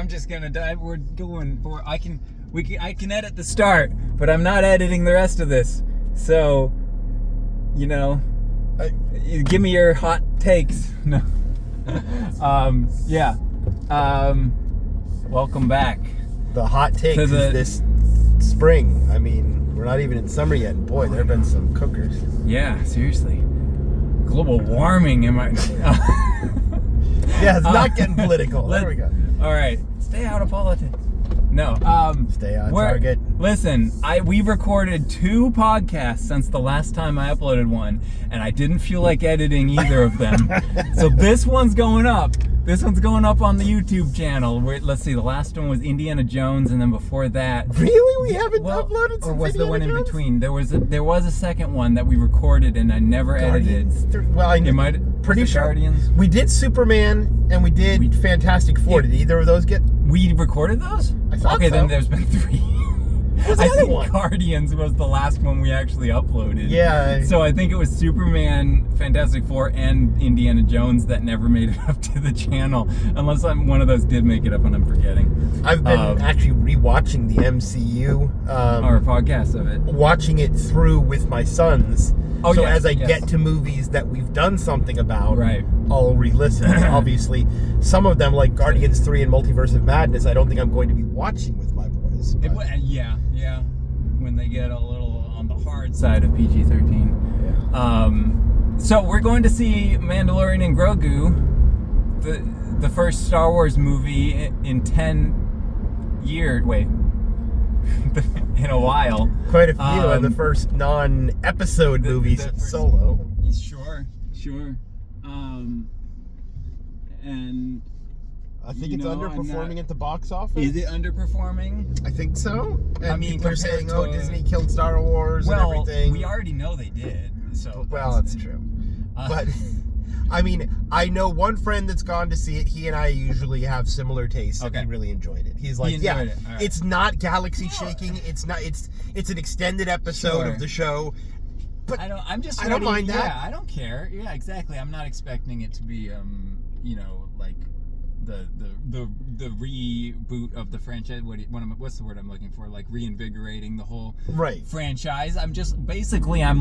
I'm just gonna die. We're going for. I can edit the start, but I'm not editing the rest of this. So, you give me your hot takes. No. Yeah. Welcome back. The hot takes is this spring. I mean, we're not even in summer yet, and boy, there have been some cookers. Yeah, seriously. Global warming, am I? Yeah, it's not getting political. There we go. All right, stay out of politics. No, stay on target. Listen, we've recorded 2 podcasts since the last time I uploaded one, and I didn't feel like editing either of them. So this one's going up. This one's going up on the YouTube channel. Let's see, the last one was Indiana Jones, and then before that... Really? We haven't uploaded since Or was Indiana the one Jones? in between? There was a second one that we recorded, and I never edited. Well, pretty sure. Guardians? We did Superman, and we did Fantastic Four. Did either of those get... We recorded those? I thought okay, so. Then there's been 3. What's the other one? Guardians was the last one we actually uploaded. Yeah. So I think it was Superman, Fantastic Four, and Indiana Jones that never made it up to the channel. Unless one of those did make it up and I'm forgetting. I've been actually rewatching the MCU. Our podcast of it. Watching it through with my sons. Oh, so yes, as I get to movies that we've done something about, right. I'll re-listen. Obviously, some of them, like Guardians 3 and Multiverse of Madness, I don't think I'm going to be watching with my boys. Yeah. When they get a little on the hard side of PG-13. Yeah. So we're going to see Mandalorian and Grogu, the first Star Wars movie in 10 years. Wait. In a while. Quite a few, and the first non-episode movies solo. Sure. And I think it's underperforming at the box office. Is it underperforming? I think so. And people are saying, Disney killed Star Wars and everything. We already know they did. So that's true. But I mean, I know one friend that's gone to see it. He and I usually have similar tastes, and he really enjoyed it. He's like, it's not galaxy shaking. It's not. It's an extended episode of the show. But I don't mind that. Yeah, I don't care. Yeah, exactly. I'm not expecting it to be, like the reboot of the franchise. What's the word I'm looking for? Like reinvigorating the whole franchise. I'm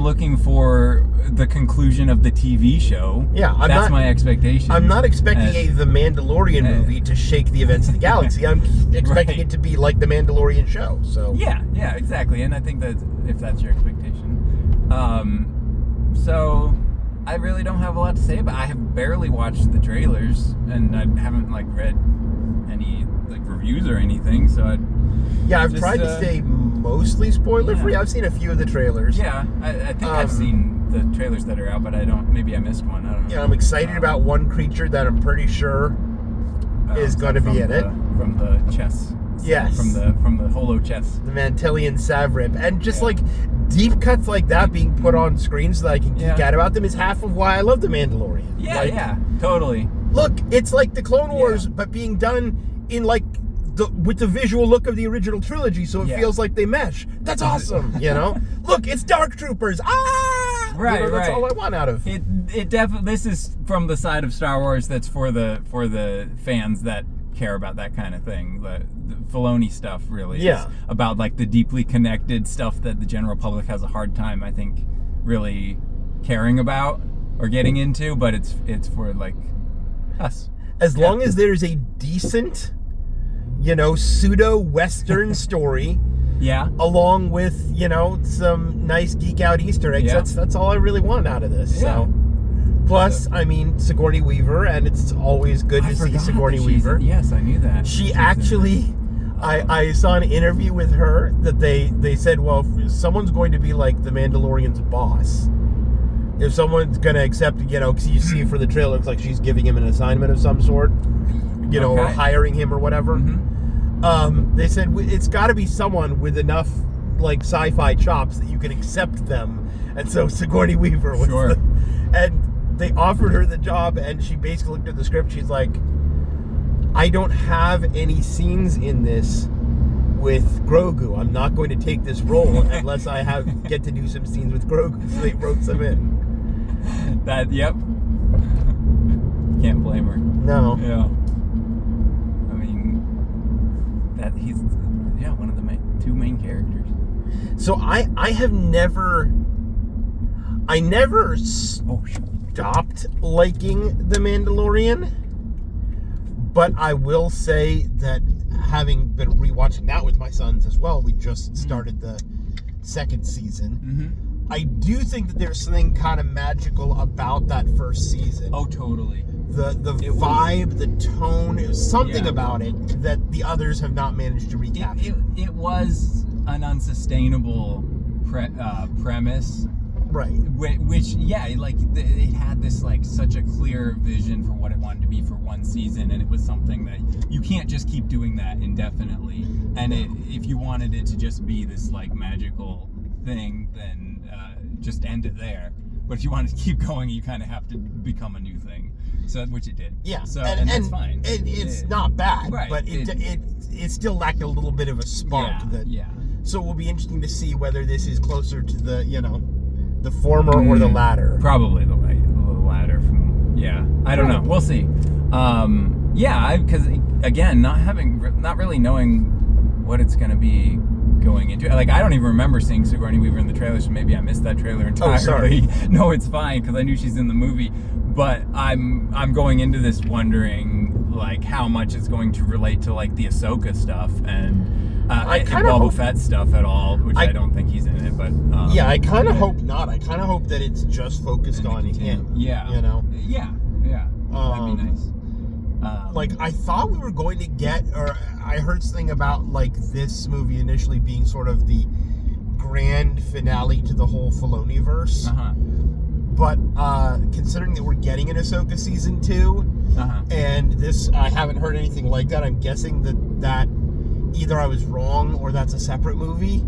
looking for the conclusion of the TV show. Yeah, that's my expectation. I'm not expecting the Mandalorian movie to shake the events of the galaxy. I'm expecting it to be like the Mandalorian show. So yeah, exactly. And I think that if that's your expectation, so. I really don't have a lot to say, but I have barely watched the trailers, and I haven't read any reviews or anything. So I've tried to stay mostly spoiler free. I've seen a few of the trailers. Yeah, I think I've seen the trailers that are out, but maybe I missed one. I don't know. Yeah, I'm excited about one creature that I'm pretty sure is going to be in it from the chess. Yes, from the holo chess. The Mantelian Savrip, and just deep cuts like that being put on screen so that I can geek out about them is half of why I love The Mandalorian. Yeah, totally. Look, it's like the Clone Wars, but being done in with the visual look of the original trilogy, so it feels like they mesh. That's awesome, Look, it's Dark Troopers. Right, that's all I want out of it. Definitely, this is from the side of Star Wars that's for the fans that care about that kind of thing. The Filoni stuff really is about the deeply connected stuff that the general public has a hard time, I think, really caring about or getting into, but it's for us. As long as there's a decent, pseudo-Western story, along with, some nice geek out Easter eggs, that's all I really want out of this. So plus, I mean, Sigourney Weaver, and it's always good to see Sigourney Weaver. Yes, I knew that. She actually, I saw an interview with her that they said, well, if someone's going to be like the Mandalorian's boss, if someone's going to accept, because you see for the trailer, it looks like she's giving him an assignment of some sort, or hiring him or whatever. Mm-hmm. They said, it's got to be someone with enough, sci-fi chops that you can accept them. And so Sigourney Weaver was and they offered her the job, and she basically looked at the script. She's like, I don't have any scenes in this with Grogu. I'm not going to take this role unless I get to do some scenes with Grogu. So they wrote some in. Can't blame her. No. Yeah. I mean, he's one of the two main characters. So I never stopped liking The Mandalorian, but I will say that having been rewatching that with my sons as well, we just started the second season. Mm-hmm. I do think that there's something kind of magical about that first season. Oh, totally. The vibe, the tone, it was something about it that the others have not managed to recapture. It was an unsustainable premise. Right. Which, it had this, such a clear vision for what it wanted to be for one season, and it was something that you can't just keep doing that indefinitely. And if you wanted it to just be this, magical thing, then just end it there. But if you wanted to keep going, you kind of have to become a new thing. So, which it did. Yeah. So, and that's fine. It's not bad, right. But it still lacked a little bit of a spark. So it will be interesting to see whether this is closer to the former or the latter. Probably the latter. I don't know. We'll see. Because again, not really knowing what it's going to be going into. I don't even remember seeing Sigourney Weaver in the trailer, so maybe I missed that trailer entirely. Oh, sorry. No, it's fine because I knew she's in the movie. But I'm going into this wondering how much it's going to relate to the Ahsoka stuff and Boba Fett stuff at all, which I don't think he's in it. But I kind of hope not. I kind of hope that it's just focused on him. Yeah. Yeah. That'd be nice. I thought we were going to get, or I heard something about this movie initially being sort of the grand finale to the whole Filoni-verse. Uh-huh. But considering that we're getting an Ahsoka season 2, and this, I haven't heard anything like that. I'm guessing that either I was wrong or that's a separate movie.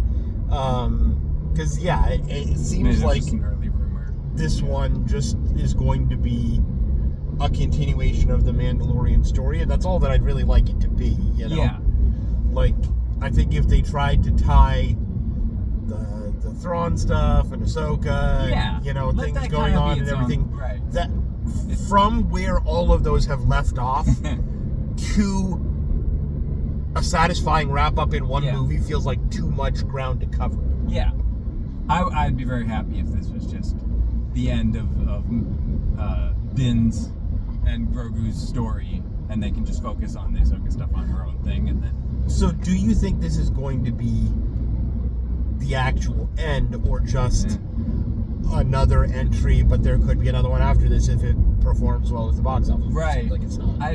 Because it seems like just an early rumor. This one just is going to be a continuation of the Mandalorian story, and that's all that I'd really like it to be. Yeah. I think if they tried to tie the Thrawn stuff and Ahsoka, and, things going on and everything, that from where all of those have left off to a satisfying wrap up in one movie feels like too much ground to cover. Yeah, I'd be very happy if this was just the end of Din's and Grogu's story, and they can just focus on the Ahsoka stuff on her own thing, and then. So, do you think this is going to be the actual end, or just another entry, but there could be another one after this if it performs well at the box office? Right. Like it's not. I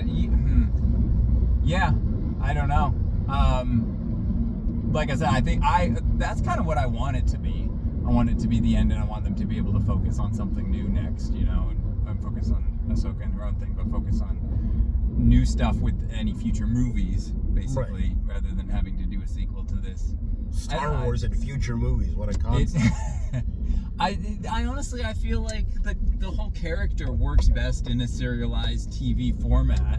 don't know. Like I said, I think that's kind of what I want it to be. I want it to be the end, and I want them to be able to focus on something new next, and focus on Ahsoka and her own thing, but focus on new stuff with any future movies, basically, rather than having to do a sequel to this. Star Wars and future movies, what a concept. I honestly, I feel like the whole character works best in a serialized TV format,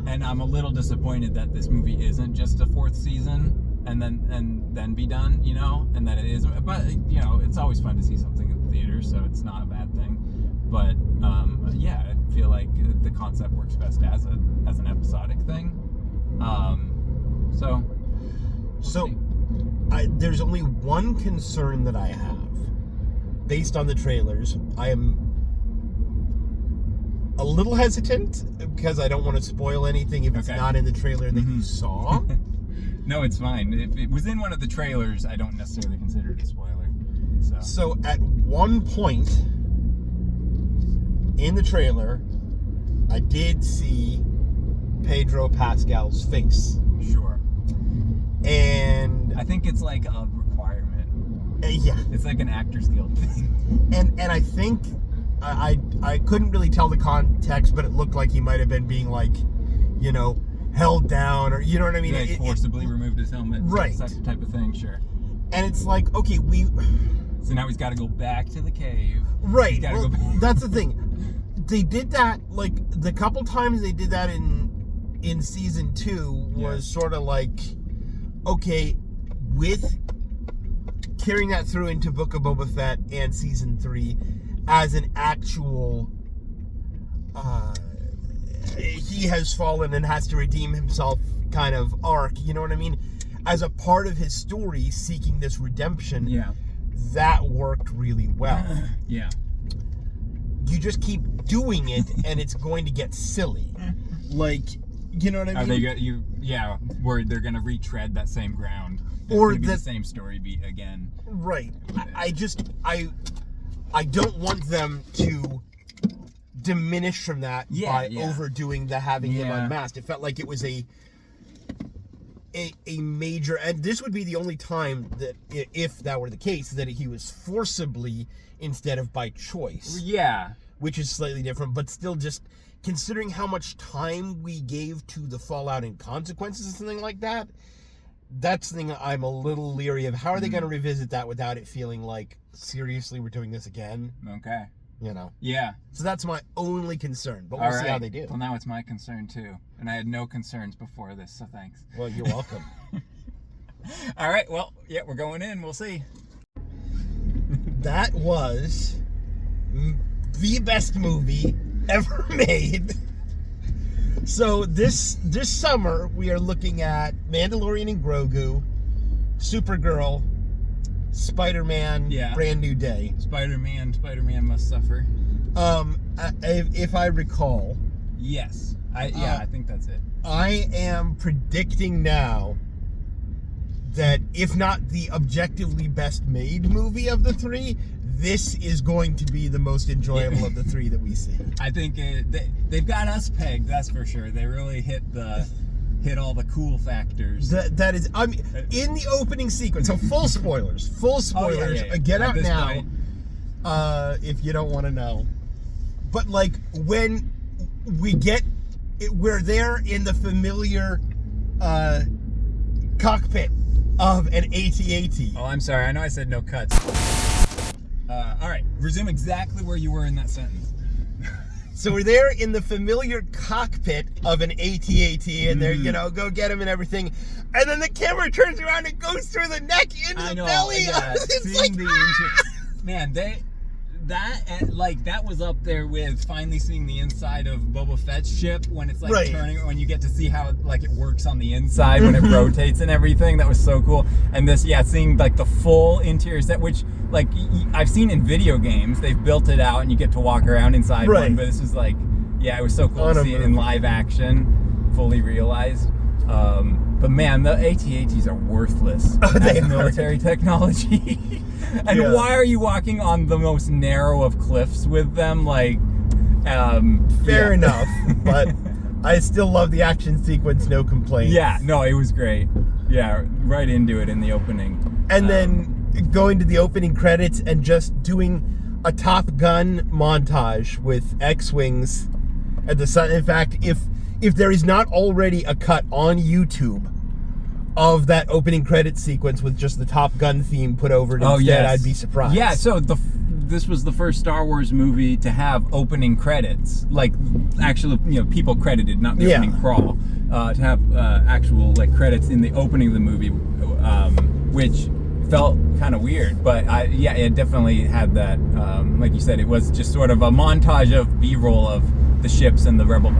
and I'm a little disappointed that this movie isn't just a fourth season and then be done, and that it is. But it's always fun to see something in the theater, so it's not a bad thing. But I feel like the concept works best as an episodic thing. So there's only one concern that I have based on the trailers. I am a little hesitant because I don't want to spoil anything if it's not in the trailer that you saw. No, it's fine. If it was in one of the trailers, I don't necessarily consider it a spoiler. So at one point in the trailer, I did see Pedro Pascal's face. Sure. And I think it's like a requirement. It's like an Actors Guild thing. And I think I couldn't really tell the context, but it looked like he might have been being held down, or you know what I mean? Like forcibly removed his helmet. Right. That type of thing, sure. And it's like, okay, so now he's got to go back to the cave. Right. Well, that's the thing. They did that, the couple times they did that in season 2 was sort of like, okay, with carrying that through into Book of Boba Fett and season 3 as an actual he has fallen and has to redeem himself kind of arc, you know what I mean? As a part of his story, seeking this redemption, that worked really well. Yeah. You just keep doing it, and it's going to get silly. Like, you know what I mean? Where they're gonna retread that same ground. Or the same story beat again. Right. I don't want them to diminish from that by overdoing the having him unmasked. It felt like it was a major, and this would be the only time that, if that were the case, that he was forcibly instead of by choice. Yeah. Which is slightly different, but still, just considering how much time we gave to the fallout and consequences and something like that, that's the thing I'm a little leery of. How are they going to revisit that without it feeling like, seriously, we're doing this again? Okay. You know? Yeah. So that's my only concern, but we'll see how they do. Well, now it's my concern, too. And I had no concerns before this, so thanks. Well, you're welcome. All right, well, yeah, we're going in. We'll see. That was the best movie ever made. So this summer, we are looking at Mandalorian and Grogu, Supergirl, Spider-Man, Brand New Day. Spider-Man Must Suffer. If I recall. Yes. I think that's it. I am predicting now that if not the objectively best made movie of the three, this is going to be the most enjoyable of the three that we see. I think they've got us pegged, that's for sure. They really hit all the cool factors. That is, I mean, in the opening sequence. So full spoilers. Get out now. If you don't want to know. But like when we're there in the familiar cockpit of an AT-AT. Oh, I'm sorry. I know I said no cuts. All right. Resume exactly where you were in that sentence. So we're there in the familiar cockpit of an AT-AT, and they're, go get him and everything. And then the camera turns around and goes through the neck into the belly. Yeah. It's like, man, that was up there with finally seeing the inside of Boba Fett's ship when it's like turning, when you get to see how like it works on the inside when it rotates and everything. That was so cool. And this, seeing like the full interior set, which like I've seen in video games, they've built it out and you get to walk around inside one. But this was like, it was so cool to see it in live action, fully realized. But man, the AT-ATs are worthless as military technology. And why are you walking on the most narrow of cliffs with them? Like, fair enough, but I still love the action sequence, no complaints. Yeah, no, it was great. Yeah, right into it in the opening. And then going to the opening credits and just doing a Top Gun montage with X-Wings at the sun. In fact, if there is not already a cut on YouTube of that opening credit sequence with just the Top Gun theme put over it instead, I'd be surprised. Yeah, so this was the first Star Wars movie to have opening credits, like actually, people credited, not the opening crawl, to have actual like credits in the opening of the movie, which felt kind of weird, but it definitely had that. Like you said, it was just sort of a montage of B-roll of the ships and the Rebel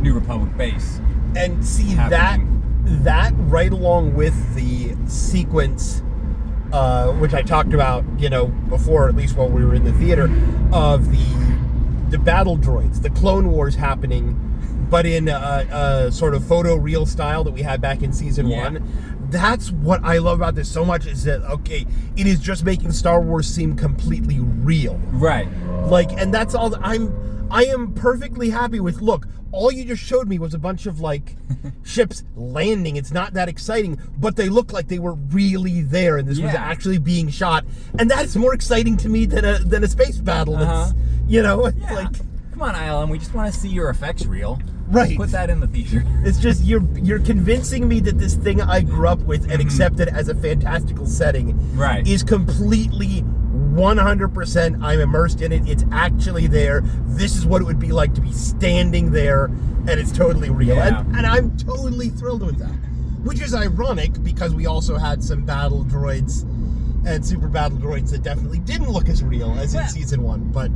New Republic base, and see happening. That right along with the sequence, which I talked about, before, at least while we were in the theater, of the battle droids, the Clone Wars happening, but in a sort of photo-real style that we had back in season 1. That's what I love about this so much, is that, it is just making Star Wars seem completely real. Right. Like, and that's all I am perfectly happy with. Look, all you just showed me was a bunch of like ships landing. It's not that exciting, but they look like they were really there, and this was actually being shot. And that's more exciting to me than a space battle. That's like, come on, ILM, we just want to see your effects reel. Right. Put that in the theater. It's just you're convincing me that this thing I grew up with and accepted as a fantastical setting is completely 100%. I'm immersed in it. It's actually there. This is what it would be like to be standing there, and it's totally real. And I'm totally thrilled with that. Which is ironic, because we also had some battle droids and super battle droids that definitely didn't look as real as in season 1. But,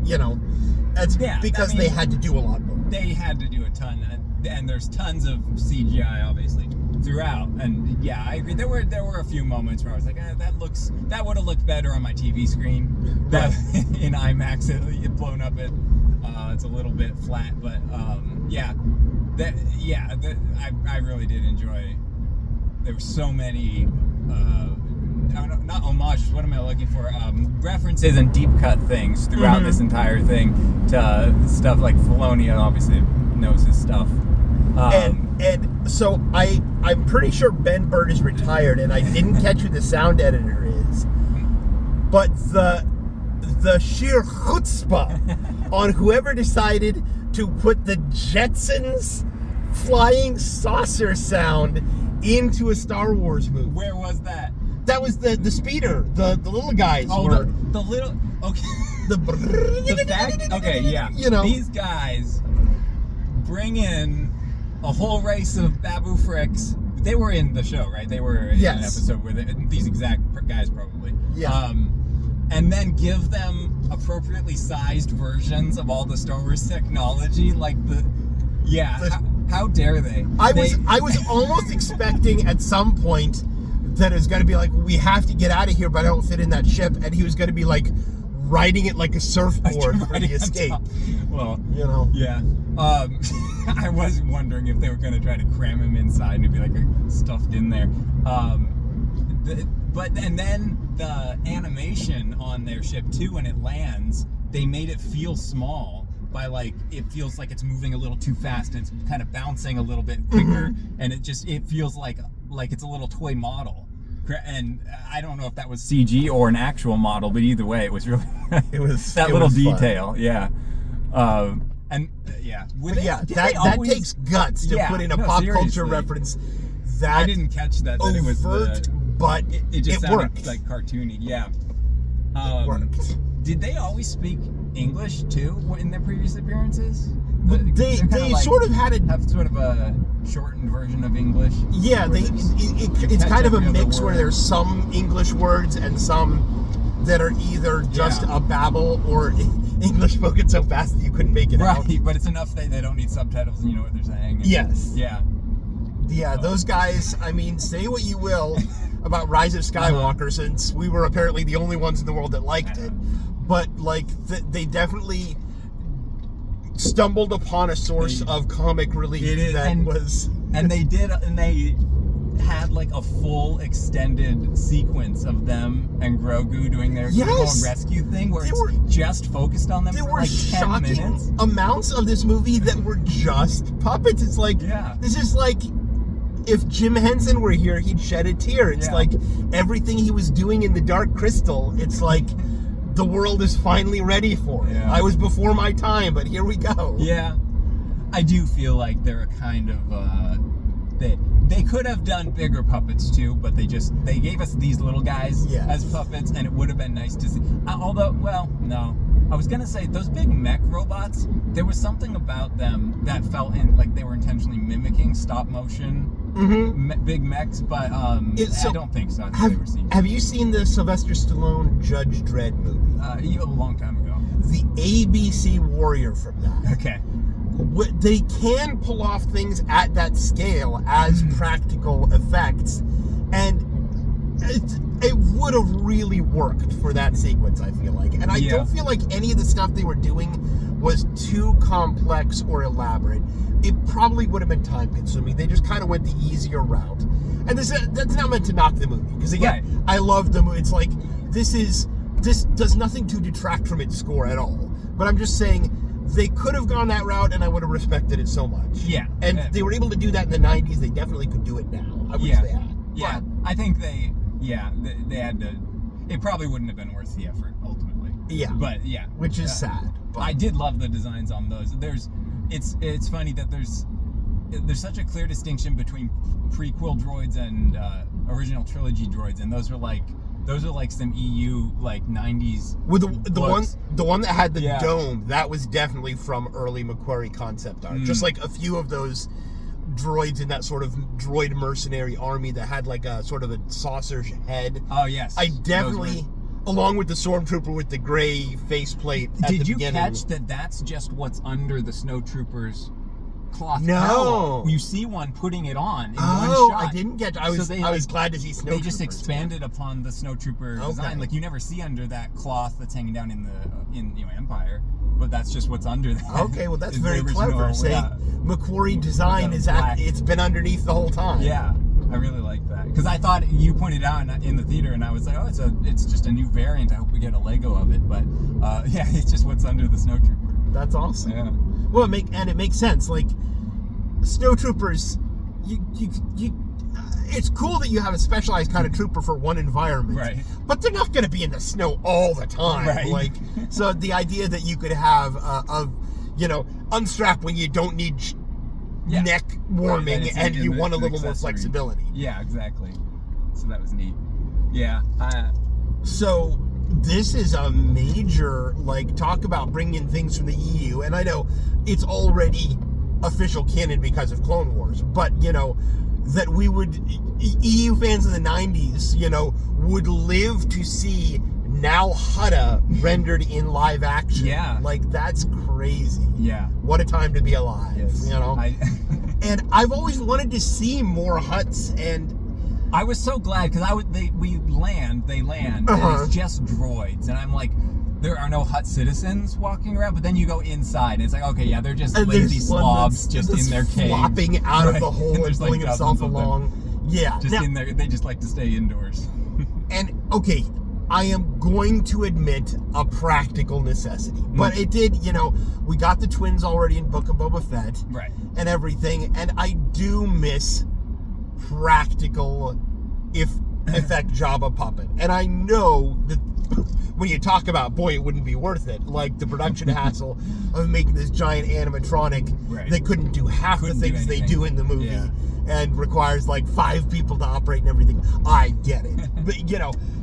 that's because they had to do a lot more. they had to do a ton, and there's tons of CGI obviously throughout. And yeah, I agree. There were a few moments where I was like, that would have looked better on my TV screen. That in IMAX it blown up it's a little bit flat, but I really did enjoy. There were so many not homages, what am I looking for? References and deep cut things throughout this entire thing to stuff like Filoni obviously knows his stuff. And so I'm pretty sure Ben Bird is retired, and I didn't catch who the sound editor is, but the sheer chutzpah on whoever decided to put the Jetsons flying saucer sound into a Star Wars movie. Where was that? That was the speeder, the little guys. Oh, the little, okay. The fact, okay, yeah. You know, these guys bring in a whole race of Babu Fricks. They were in the show, right? They were in an episode where these exact guys probably. Yeah. And then give them appropriately sized versions of all the Star Wars technology, like how dare they? I was almost expecting at some point that it was going to be like, we have to get out of here, but I don't fit in that ship, and he was going to be like riding it like a surfboard for the escape. Well, you know, yeah. I was wondering if they were going to try to cram him inside and it'd be like stuffed in there. And then the animation on their ship too, when it lands, they made it feel small by like, it feels like it's moving a little too fast and it's kind of bouncing a little bit quicker, and it feels like it's a little toy model. And I don't know if that was CG or an actual model, but either way, it was really it was that it little was detail, fun. Yeah. That takes guts to put in a pop culture reference. That I didn't catch that. Overt, it was but it just sounded worked. like cartoony. Yeah. It worked. Did they always speak English too in their previous appearances? They sort of have sort of a shortened version of English. Yeah, it's kind of a mix where there's some English words and some that are either just a babble or English spoken so fast that you couldn't make it out. Right, but it's enough that they don't need subtitles and you know what they're saying. Yes. Yeah. Yeah, those guys, I mean, say what you will about Rise of Skywalker, since we were apparently the only ones in the world that liked it, but like they definitely stumbled upon a source of comic relief and they had like a full extended sequence of them and Grogu doing their rescue thing where it's just focused on them for like 10 minutes. Amounts of this movie that were just puppets. It's like, this is like, if Jim Henson were here, he'd shed a tear. It's like everything he was doing in the Dark Crystal, it's like the world is finally ready for it. Yeah. I was before my time, but here we go. Yeah. I do feel like they're a kind of, they could have done bigger puppets too, but they gave us these little guys as puppets, and it would have been nice to see. Although, well, no. I was going to say, those big mech robots, there was something about them that felt like they were intentionally mimicking stop motion big mechs, but I don't think so. Have you seen the Sylvester Stallone Judge Dredd movie? A long time ago. The ABC Warrior from that. Okay. They can pull off things at that scale as practical effects, and it would have really worked for that sequence, I feel like. And I don't feel like any of the stuff they were doing was too complex or elaborate. It probably would have been time consuming. They just kind of went the easier route. And that's not meant to knock the movie, because again, I love the movie. It's like, this does nothing to detract from its score at all. But I'm just saying, they could have gone that route, and I would have respected it so much. Yeah. And they were able to do that in the 90s. They definitely could do it now. I wish they had. Yeah. I think they had to. It probably wouldn't have been worth the effort, ultimately. Yeah. But, which is sad. But I did love the designs on those. It's funny that there's such a clear distinction between prequel droids and original trilogy droids, and those are like some EU like 90s. With the one that had the dome, that was definitely from early McQuarrie concept art. Just like a few of those droids in that sort of droid mercenary army that had like a sort of a saucer head. Oh yes. I definitely Along with the stormtrooper with the gray faceplate at the beginning. Did you catch that that's just what's under the snowtrooper's cloth No. cowl? You see one putting it on in one shot. I didn't get. I was glad to see snowtroopers. They just expanded upon the snowtrooper design. Like you never see under that cloth that's hanging down in Empire, but that's just what's under that. Okay, well that's very clever. Macquarie design it's been underneath the whole time. Yeah. I really like that because I thought you pointed out in the theater, and I was like, "Oh, it's just a new variant. I hope we get a Lego of it." But yeah, it's just what's under the snowtrooper. That's awesome. Yeah. Well, it makes sense. Like snowtroopers, it's cool that you have a specialized kind of trooper for one environment, right? But they're not going to be in the snow all the time, right? Like, so the idea that you could have unstrap when you don't need. Yeah. Neck warming, right, and you want a little more flexibility. Yeah, exactly. So that was neat. Yeah. So this is a major, talk about bringing things from the EU, and I know it's already official canon because of Clone Wars, but, that we would, EU fans in the 90s, would live to see now Hutta rendered in live action. Yeah. That's crazy. Yeah. What a time to be alive. Yes. And I've always wanted to see more Hutts, and I was so glad because they land, and it's just droids, and I'm like, there are no Hutt citizens walking around, but then you go inside, and it's like, okay, yeah, they're just lazy slobs just in their cave, flopping out of the hole and pulling himself along. Yeah, just in there. They just like to stay indoors. And okay, I am going to admit a practical necessity, but it did. We got the twins already in Book of Boba Fett, right, and everything, and I do miss practical effect Jabba puppet, and I know that. When you talk about, boy, it wouldn't be worth it. Like the production hassle of making this giant animatronic they couldn't do half the things they do in the movie and requires 5 people to operate and everything. I get it. But,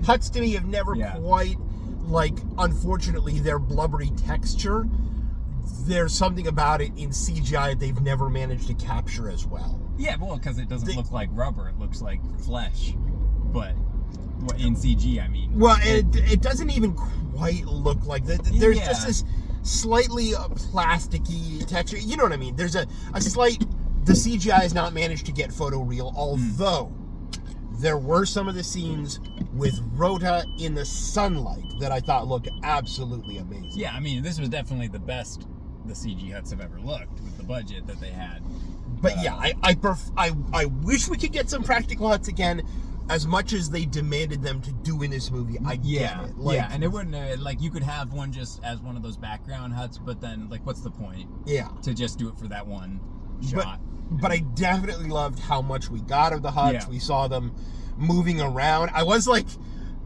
Hutts to me have never quite, unfortunately, their blubbery texture, there's something about it in CGI that they've never managed to capture as well. Yeah, well, because it doesn't look like rubber. It looks like flesh. But... in CG, I mean. Well, it doesn't even quite look like that. There's just this slightly plasticky texture. You know what I mean? There's a slight... The CGI has not managed to get photoreal, although there were some of the scenes with Rota in the sunlight that I thought looked absolutely amazing. Yeah, I mean, this was definitely the best the CG Hutts have ever looked with the budget that they had. But yeah, I wish we could get some practical Hutts again. As much as they demanded them to do in this movie, I get it. And it wouldn't you could have one just as one of those background Hutts, but then what's the point? Yeah, to just do it for that one shot. But I definitely loved how much we got of the Hutts. Yeah. We saw them moving around. I was like,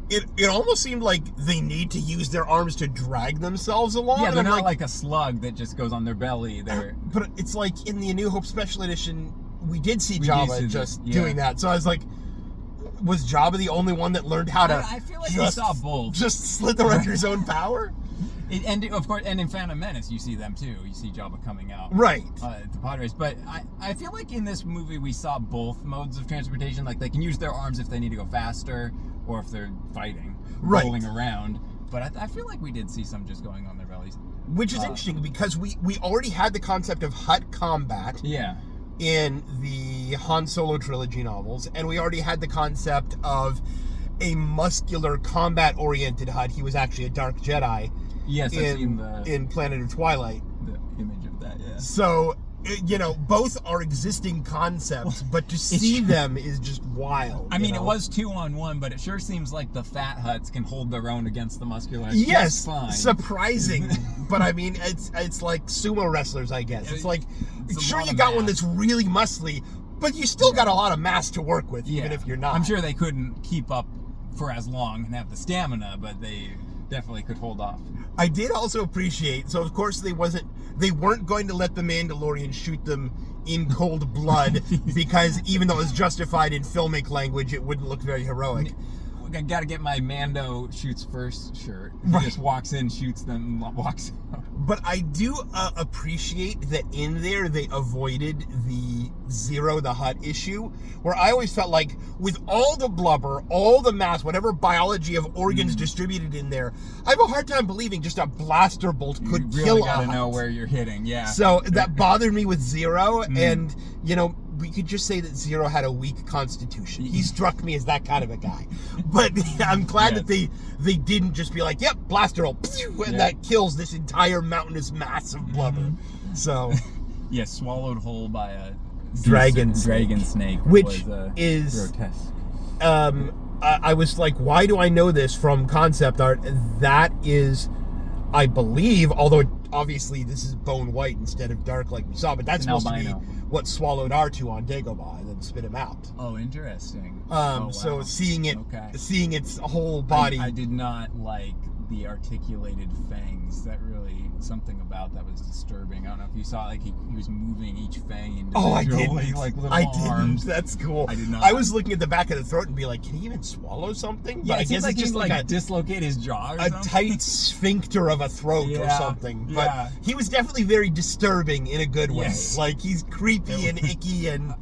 it almost seemed like they need to use their arms to drag themselves along. Yeah, they're not like a slug that just goes on their belly. But it's like in the A New Hope Special Edition, we did see Jabba just doing that. So I was like, was Jabba the only one that learned how to? I feel like we saw both. Just slither under his own power. And of course, and in Phantom Menace, you see them too. You see Jabba coming out, right, at the pod race. But I feel like in this movie we saw both modes of transportation. Like they can use their arms if they need to go faster, or if they're fighting, rolling around. But I feel like we did see some just going on their bellies, which is interesting because we already had the concept of Hutt combat. Yeah. In the Han Solo trilogy novels, and we already had the concept of a muscular, combat-oriented Hutt. He was actually a Dark Jedi. Yes, I've seen in Planet of Twilight. The image of that, yeah. So, both are existing concepts, but to see them is just wild. I mean, it was 2-on-1, but it sure seems like the fat Hutts can hold their own against the muscular. Yes, fine. Surprising. But I mean, it's like sumo wrestlers, I guess. It's like, sure, you got one that's really muscly, but you still got a lot of mass to work with, even if you're not. I'm sure they couldn't keep up for as long and have the stamina, but they definitely could hold off. I did also appreciate, so of course they weren't going to let the Mandalorian shoot them in cold blood because even though it was justified in filmic language, it wouldn't look very heroic. I gotta get my Mando shoots first shirt. He just walks in, shoots them, walks out. But I do appreciate that in there they avoided the Zero the Hutt issue, where I always felt like with all the blubber, all the mass, whatever biology of organs distributed in there, I have a hard time believing just a blaster bolt could you kill really a gotta Hutt. know where you're hitting, yeah. So that bothered me with Zero, and, you know, we could just say that Zero had a weak constitution. He struck me as that kind of a guy. But I'm glad that they didn't just be like, yep, blaster bolt, and that kills this entire mountainous mass of blubber. So... yeah, swallowed whole by a dragon snake, which was, is grotesque. I was like, why do I know this from concept art? That is, I believe, although obviously this is bone white instead of dark like we saw, but that's supposed to be what swallowed R2 on Dagobah and then spit him out. Oh, interesting. So seeing its whole body, I did not like the articulated fangs. That really, something about that was disturbing. I don't know if you saw, like he was moving each fang individually. Oh, I didn't. Like little I arms. didn't. That's cool. I did not. I was looking at the back of the throat and be like, can he even swallow something? Yeah, but I guess like it's just like a dislocate his jaw or something. tight sphincter of a throat or something. But he was definitely very disturbing in a good way. Yes. Like he's creepy and icky and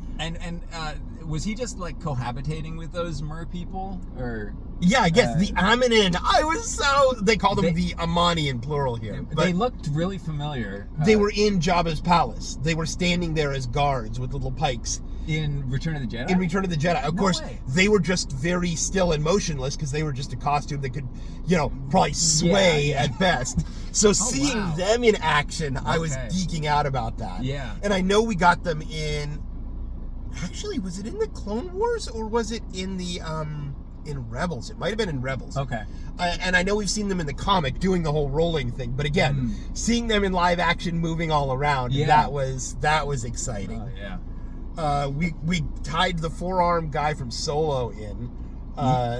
was he just like cohabitating with those mer people, or? Yeah, I guess the Aminin. They call them the Amani in plural here. But they looked really familiar. They were in Jabba's palace. They were standing there as guards with little pikes. In Return of the Jedi? In Return of the Jedi. Of course, way. They were just very still and motionless because they were just a costume that could, you know, probably sway at best. So seeing them in action, I was geeking out about that. Yeah. And I know we got them in... Actually, was it in the Clone Wars or was it in the... in Rebels? It might have been in Rebels. Okay. And I know we've seen them in the comic doing the whole rolling thing, but again, seeing them in live action moving all around, that was exciting. Oh, yeah. We tied the forearm guy from Solo in.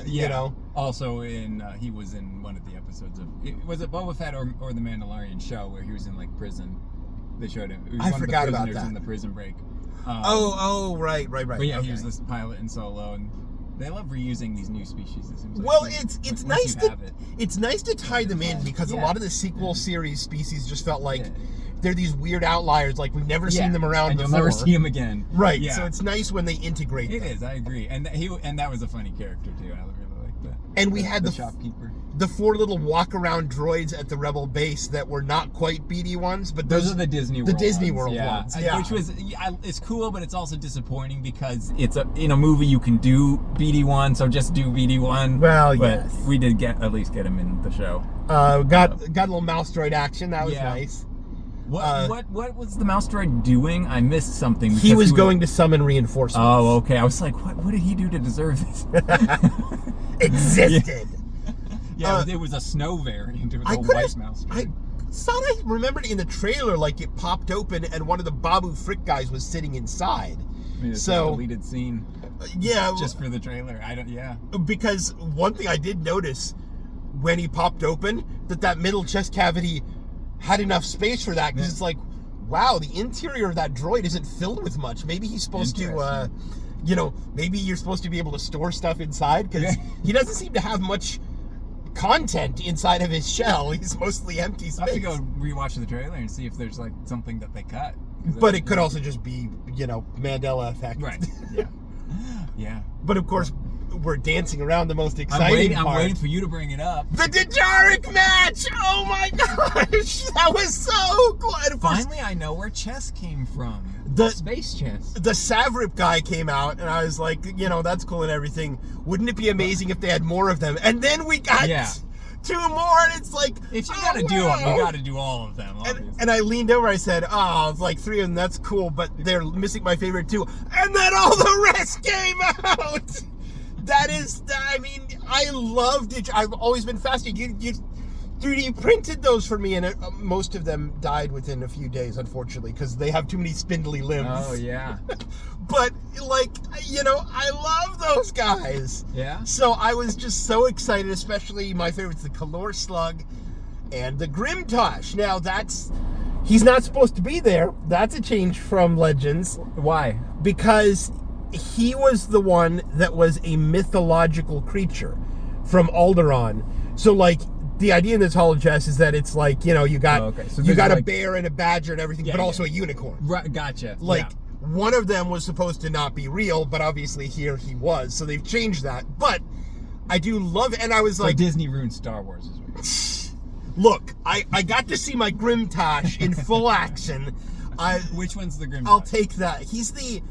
You know. Also in he was in one of the episodes of was it Boba Fett or the Mandalorian show where he was in like prison. They showed him. He was I forgot about that. in the prison break. Right. But yeah, he was this pilot in Solo, and they love reusing these new species. It seems like. Well, it's nice to tie them in because a lot of the sequel series species just felt like they're these weird outliers. Like we've never seen them around and before. You'll never see them again. Right. Yeah. So it's nice when they integrate. It is. I agree. And that was a funny character too. I really liked that. And we had the shopkeeper. The 4 little walk-around droids at the Rebel base that were not quite BD ones, but those are the Disney World ones. Yeah. Which was it's cool, but it's also disappointing because it's in a movie you can do BD1, so just do BD1. Well, but we did at least get him in the show. Got a little mouse droid action. That was nice. What was the mouse droid doing? I missed something. He was going to summon reinforcements. Oh, okay. I was like, what did he do to deserve this? Existed. Yeah, it was a snow variant. It was a white mouse. I thought I remembered in the trailer, like it popped open and one of the Babu Frick guys was sitting inside. I mean, it's a deleted scene. Yeah, just for the trailer. Because one thing I did notice when he popped open that middle chest cavity had enough space for that because it's like, wow, the interior of that droid isn't filled with much. Maybe he's supposed to, maybe you're supposed to be able to store stuff inside because he doesn't seem to have much content inside of his shell. He's mostly empty space. I have to go rewatch the trailer and see if there's like something that they cut. But it could also just be, Mandela effect. Right. Yeah. Yeah. But of course, we're dancing around the most exciting part. I'm waiting for you to bring it up. The Dajaric match! Oh my gosh! That was so cool. And finally, I know where chess came from. The space chess. The Savrip guy came out, and I was like, that's cool and everything. Wouldn't it be amazing if they had more of them? And then we got 2 more, and it's like, if you gotta do them, you gotta do all of them. And I leaned over, I said, it's like 3 of them, that's cool, but they're missing my favorite 2. And then all the rest came out! I loved it. I've always been fascinated. You 3D printed those for me, and most of them died within a few days, unfortunately, because they have too many spindly limbs. Oh, yeah. But, I love those guys. Yeah? So I was just so excited, especially my favorites, the Kalor Slug and the Grimtosh. Now, he's not supposed to be there. That's a change from Legends. Why? Because he was the one that was a mythological creature from Alderaan. So, the idea in this hollow chest is that it's like, you got So you got a like, bear and a badger and everything, but also a unicorn. Right, gotcha. Like, one of them was supposed to not be real, but obviously here he was. So they've changed that. But I do love it, and I was like... Disney ruined Star Wars is weird. Look, I got to see my Grimtosh in full action. Which one's the Grimtosh? I'll take that. He's the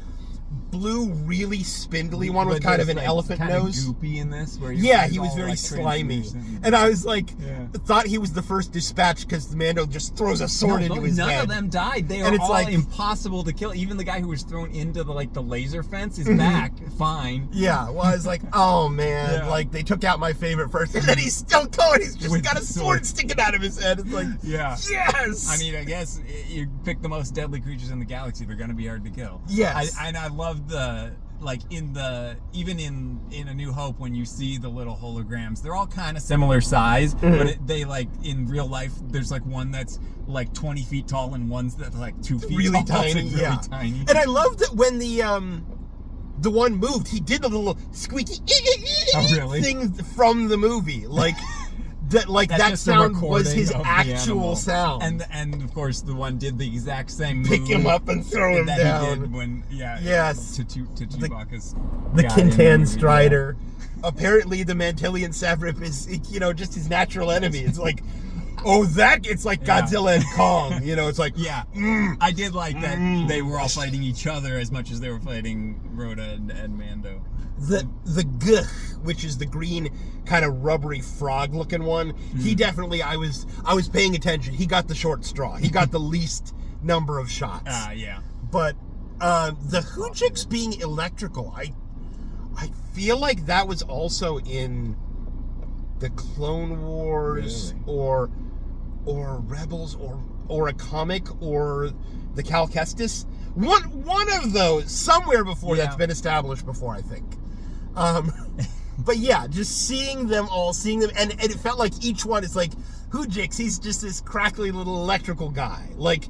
blue, really spindly one with kind of an elephant nose. Goopy in this, where he was very slimy, and I was like, thought he was the first dispatch because the Mando just throws a sword into his head. None of them died. They are all impossible to kill. Even the guy who was thrown into the laser fence is back fine. Yeah, well, I was like, oh man, like they took out my favorite person, and then he's still going. He's just got a sword sticking out of his head. It's like, yes. I mean, I guess you pick the most deadly creatures in the galaxy; they're going to be hard to kill. Yes, and I love even in A New Hope, when you see the little holograms, they're all kind of similar size, but they in real life, there's one that's 20 feet tall and one's that's 2 feet really tall. tiny, really tiny. And I love that when the one moved, he did a little squeaky thing from the movie, that sound was his actual sound. And of course the one did the exact same move. Pick him up and throw him down. He did when to Chewbacca's the Kintan Strider. Apparently the Mantelian Savrip is just his natural enemy. It's like, it's like Godzilla and Kong. It's like, I did like that they were all fighting each other as much as they were fighting Rhoda and Mando. The Guh, which is the green kind of rubbery frog looking one, he definitely, I was paying attention. He got the short straw. He got the least number of shots. But the Hoojiks being electrical, I feel like that was also in the Clone Wars or Rebels or a comic or the Cal Kestis. One of those somewhere before that's been established before, I think. But just seeing them, and it felt like each one is like, Hoojiks, he's just this crackly little electrical guy. Like,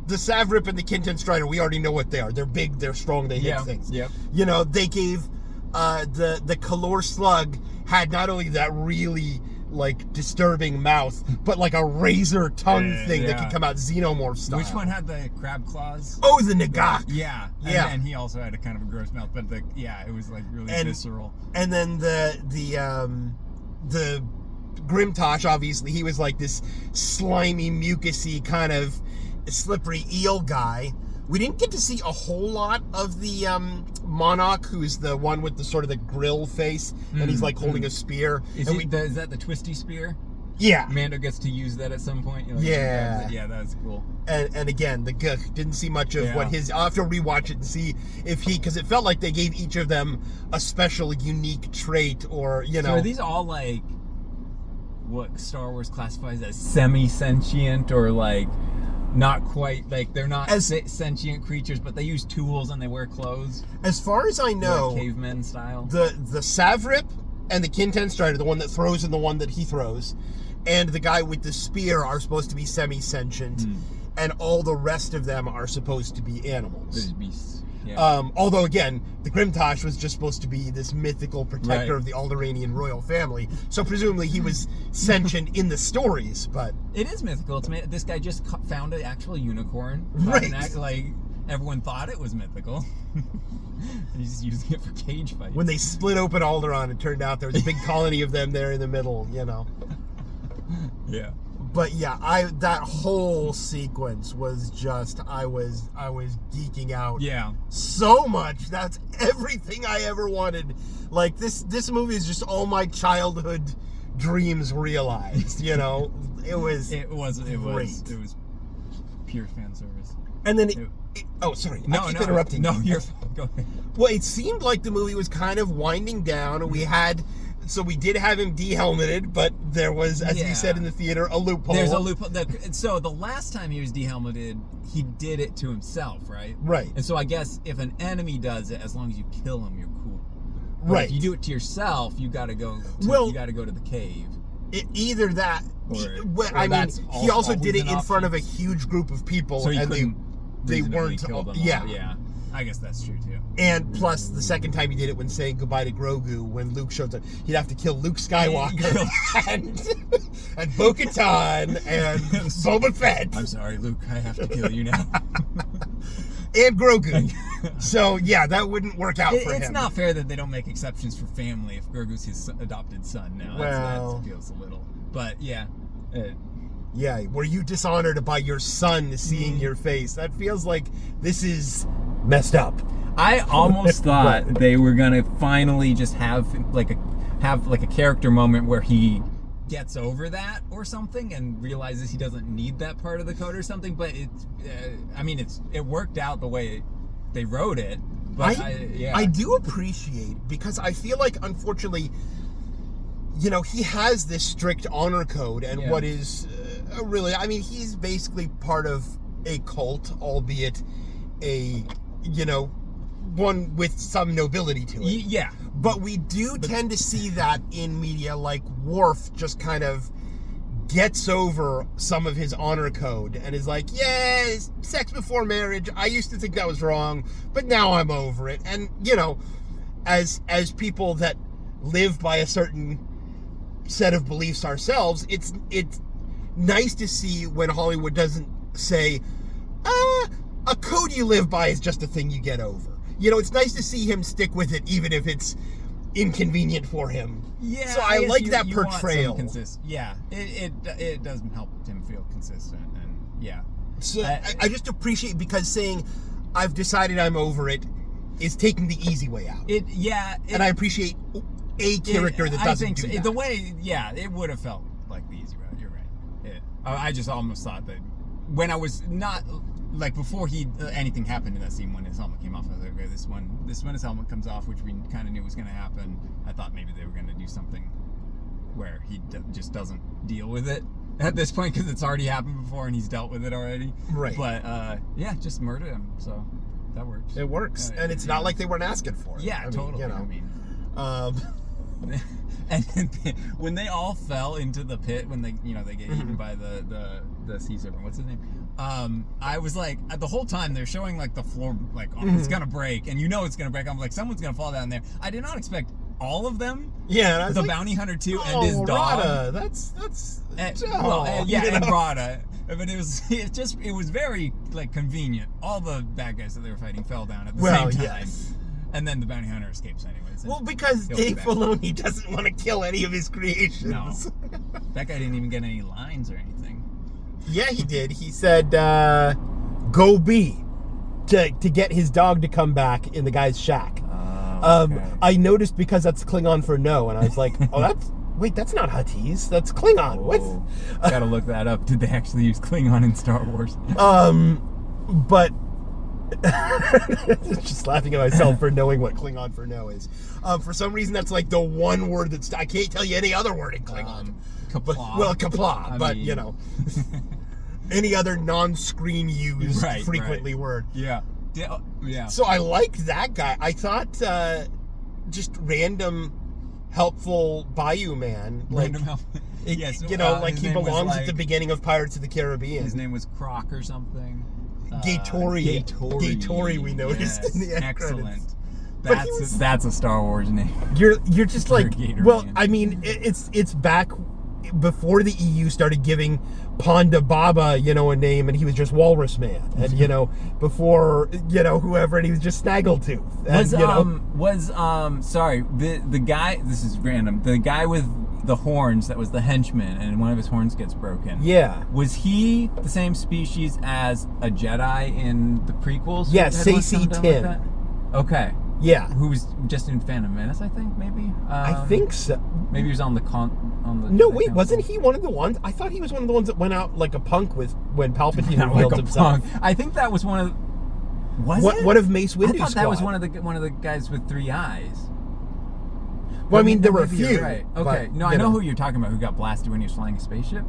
the Savrip and the Kintan Strider, we already know what they are. They're big, they're strong, they hit things. Yep. They gave, the Kalor Slug had not only that really, disturbing mouth, but a razor tongue thing that could come out xenomorph style. Which one had the crab claws? Oh, the Nagak. And he also had a kind of a gross mouth, but it was really visceral. And then the Grimtosh, obviously, he was this slimy, mucusy kind of slippery eel guy. We didn't get to see a whole lot of the Monarch, who's the one with the sort of the grill face, and he's holding a spear. Is that the twisty spear? Yeah. Mando gets to use that at some point. Yeah, that's cool. And again, the Guk didn't see much of what his. I'll have to rewatch it and see if because it felt like they gave each of them a special, unique trait, or So are these all what Star Wars classifies as semi-sentient or not quite, they're not sentient creatures, but they use tools and they wear clothes? As far as I know, cavemen style. The Savrip and the Kintan Strider, the one that throws and the one that he throws, and the guy with the spear are supposed to be semi-sentient, and all the rest of them are supposed to be animals. They're beasts. Although again, the Grimtosh was just supposed to be this mythical protector of the Alderanian royal family, so presumably he was sentient in the stories. But it is mythical. This guy just found an actual unicorn. Right. Everyone thought it was mythical. He's using it for cage fights. When they split open Alderaan, it turned out there was a big colony of them there in the middle. Yeah. But that whole sequence was just, I was geeking out. Yeah. So much. That's everything I ever wanted. This movie is just all my childhood dreams realized. It was great. It was pure fan service. And then sorry. I keep interrupting. No, you're go ahead. Well, it seemed like the movie was kind of winding down, and we did have him de-helmeted, but there was, as you said in the theater, a loophole. There's a loophole. So the last time he was de-helmeted, he did it to himself, right? Right. And so I guess if an enemy does it, as long as you kill him, you're cool. But right. If you do it to yourself, you got to go to the cave. Either that, he also did it in front of a huge group of people, so and they weren't. Kill them yeah. all. Yeah. I guess that's true too. And plus, the second time he did it when saying goodbye to Grogu, when Luke shows up, he'd have to kill Luke Skywalker and Bo-Katan and Boba Fett. I'm sorry, Luke, I have to kill you now. And Grogu. So, yeah, that wouldn't work out for him. It's not fair that they don't make exceptions for family if Grogu's his adopted son now. That feels a little... But, yeah. Yeah, were you dishonored by your son seeing your face? That feels like this is messed up. I almost thought they were gonna finally just have like a character moment where he gets over that or something and realizes he doesn't need that part of the code or something. But it worked out the way they wrote it. But I do appreciate, because I feel like, unfortunately, you know, he has this strict honor code, and what is really, I mean, he's basically part of a cult, albeit a, you know, one with some nobility to it. Yeah. But we do tend to see that in media, like Worf just kind of gets over some of his honor code and is like, yeah, sex before marriage, I used to think that was wrong, but now I'm over it. And, you know, as people that live by a certain set of beliefs ourselves, it's nice to see when Hollywood doesn't say, a code you live by is just a thing you get over. You know, it's nice to see him stick with it, even if it's inconvenient for him. Yeah, so I like that portrayal. Yeah, it does help him feel consistent, and yeah. So I just appreciate, because saying I've decided I'm over it is taking the easy way out. And I appreciate a character that doesn't do that. The way, it would have felt like the easy route. You're right. I just almost thought that when I was not, like, before anything happened in that scene when his helmet came off, I was like, okay, this one his helmet comes off, which we kind of knew was going to happen. I thought maybe they were going to do something where he just doesn't deal with it at this point, because it's already happened before and he's dealt with it already. Right. But just murder him. So that works. It works, and it's not like they weren't asking for it. Yeah, totally. You know, and when they all fell into the pit, when they get eaten by the sea serpent, what's his name? I was like, the whole time they're showing like the floor, like it's gonna break, and it's gonna break. I'm like, someone's gonna fall down there. I did not expect all of them. Yeah, and the bounty hunter too, and his dog. Rada, that's and Rada. But it was very like convenient. All the bad guys that they were fighting fell down at the same time. Yes. And then the bounty hunter escapes anyways. Well, because Dave Filoni doesn't want to kill any of his creations. No. That guy didn't even get any lines or anything. Yeah, he did. He said, go be, to get his dog to come back in the guy's shack. Okay. I noticed, because that's Klingon for no, and I was like, that's not Huttese, that's Klingon. Whoa. What? Gotta look that up. Did they actually use Klingon in Star Wars? But just laughing at myself for knowing what Klingon for no is. For some reason, that's like the one word that's... I can't tell you any other word in Klingon. Kapla. Kapla, but you know. Any other non-screen used frequently word. Yeah. Yeah. So I liked that guy. I thought just random helpful Bayou man. Random helpful. Yes. You know, like he belongs at the beginning of Pirates of the Caribbean. His name was Croc or something. Gatori, we noticed in the end credits. That's a Star Wars name. You're just like, well, I mean, it's back before the EU started giving Ponda Baba, a name, and he was just Walrus Man, and before whoever, and he was just Snaggletooth. And, sorry, the guy. This is random. The guy with the horns that was the henchman, and one of his horns gets broken. Yeah. Was he the same species as a Jedi in the prequels? Yeah, Saci-Tin. Like okay. Yeah. Who was just in Phantom Menace, I think, maybe? I think so. Maybe he was on the No, wait, wasn't he one of the ones? I thought he was one of the ones that went out like a punk when Palpatine revealed himself. Punk. I think that was one of... One of Mace Windu's I thought squad. that was one of the guys with 3 eyes. Well, I mean, there were a few. Right. Okay. But, no, I know who you're talking about, who got blasted when he was flying a spaceship.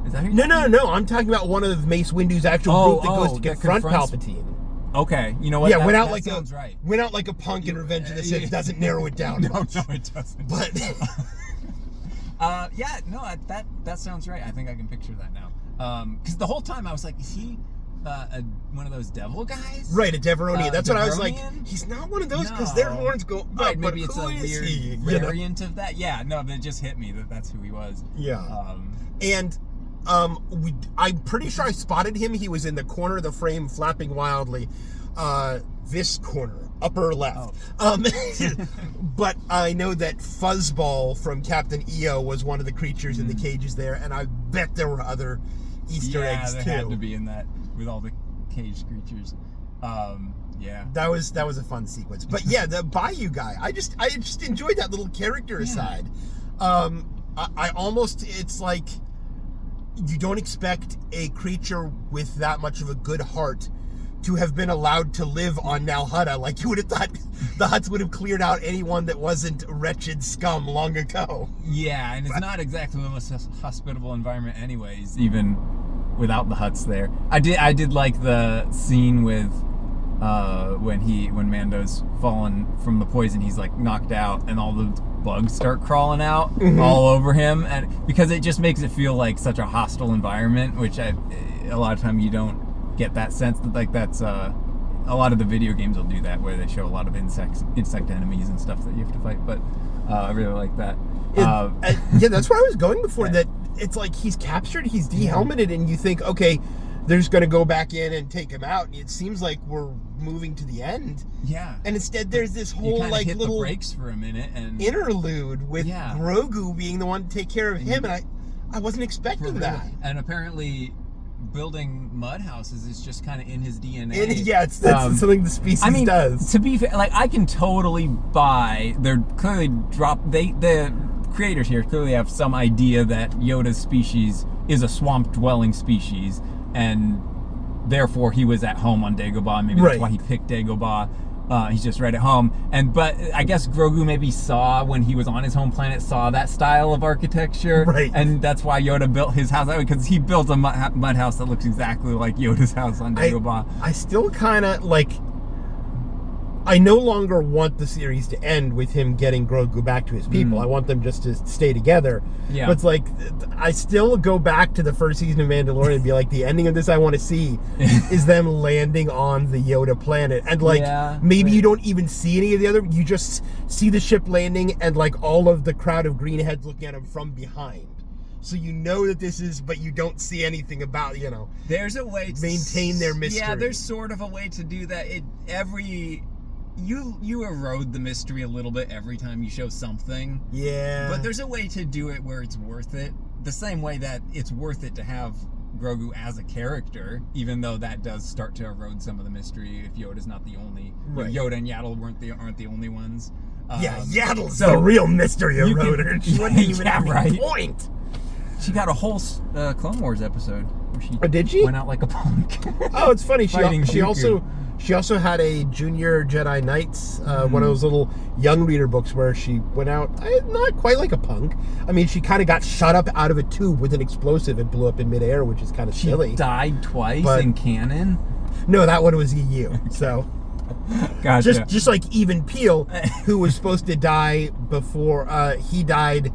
Is that who you're talking about? No. I'm talking about one of Mace Windu's actual group that goes to confront Palpatine. Okay, you know what? Yeah, that went out like a punk in Revenge of the Sith. Doesn't narrow it down much. No, it doesn't. But that sounds right. I think I can picture that now. Because the whole time I was like, is he one of those devil guys? Right, a Deveronian. That's what I was like. Deveronian? He's not one of those because their horns go up. Right, but maybe it's who a is weird he? variant of that. Yeah, no, that just hit me that that's who he was. Yeah. And I'm pretty sure I spotted him. He was in the corner of the frame, flapping wildly. This corner, upper left. But I know that Fuzzball from Captain EO was one of the creatures in the cages there, and I bet there were other Easter eggs too. Yeah, had to be in that with all the caged creatures. Yeah, that was a fun sequence. But yeah, the Bayou guy, I just enjoyed that little character aside. I almost, it's like you don't expect a creature with that much of a good heart to have been allowed to live on Nal Hutta. Like, you would have thought the Hutts would have cleared out anyone that wasn't wretched scum long ago. Yeah, and it's not exactly the most hospitable environment anyways, even without the Hutts there. I did like the scene with when Mando's fallen from the poison, he's like knocked out and all the bugs start crawling out all over him, and because it just makes it feel like such a hostile environment, which a lot of time you don't get that sense. That like that's a lot of the video games will do that, where they show a lot of insect enemies and stuff that you have to fight, but I really like that. Yeah, that's where I was going before. That it's like he's captured, he's de-helmeted, and you think, okay, they're just going to go back in and take him out, and it seems like we're moving to the end. Yeah. And instead there's this whole like hit little the brakes for a minute and interlude with Grogu being the one to take care of him, and I wasn't expecting that. And apparently building mud houses is just kind of in his DNA. That's something the species does. To be fair, like, I can totally buy. They're clearly the creators here clearly have some idea that Yoda's species is a swamp-dwelling species, and therefore he was at home on Dagobah. Maybe that's why he picked Dagobah. He's just right at home. But I guess Grogu maybe saw, when he was on his home planet, saw that style of architecture. Right. And that's why Yoda built his house that way, because he built a mud house that looks exactly like Yoda's house on Dagobah. I still kind of, like, I no longer want the series to end with him getting Grogu back to his people. I want them just to stay together. Yeah. But it's like, I still go back to the first season of Mandalorian and be like, the ending of this I want to see is them landing on the Yoda planet. And like, maybe you don't even see any of the other, you just see the ship landing and like all of the crowd of green heads looking at him from behind. So you know that this is, but you don't see anything about, There's a way to maintain their mystery. Yeah, there's sort of a way to do that. You erode the mystery a little bit every time you show something. Yeah. But there's a way to do it where it's worth it. The same way that it's worth it to have Grogu as a character, even though that does start to erode some of the mystery if Yoda's not the only. Right. Yoda and Yaddle aren't the only ones. Yaddle's the real mystery eroder. She wasn't even having a point. She got a whole Clone Wars episode where she did she? Went out like a punk. Oh, it's funny. She also had a Junior Jedi Knights, one of those little young reader books where she went out, not quite like a punk. I mean, she kind of got shot up out of a tube with an explosive and blew up in midair, which is kind of silly. She died twice in canon? No, that one was EU. So, gotcha. Just like Even Peel, who was supposed to die before, he died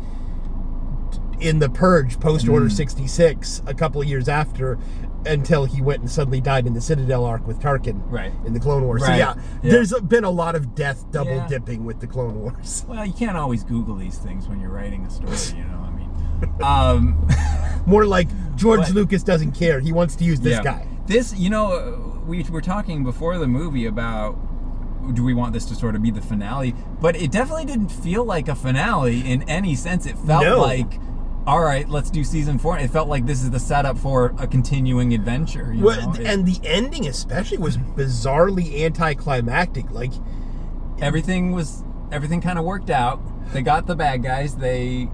in the Purge, post-Order 66, a couple of years after, until he went and suddenly died in the Citadel arc with Tarkin in the Clone Wars. Right. So there's been a lot of death double-dipping with the Clone Wars. Well, you can't always Google these things when you're writing a story, I mean. More like George Lucas doesn't care. He wants to use this guy. This, we were talking before the movie about, do we want this to sort of be the finale? But it definitely didn't feel like a finale in any sense. It felt like, all right, let's do season 4. It felt like this is the setup for a continuing adventure. And the ending especially was bizarrely anticlimactic. Like, everything kind of worked out. They got the bad guys. They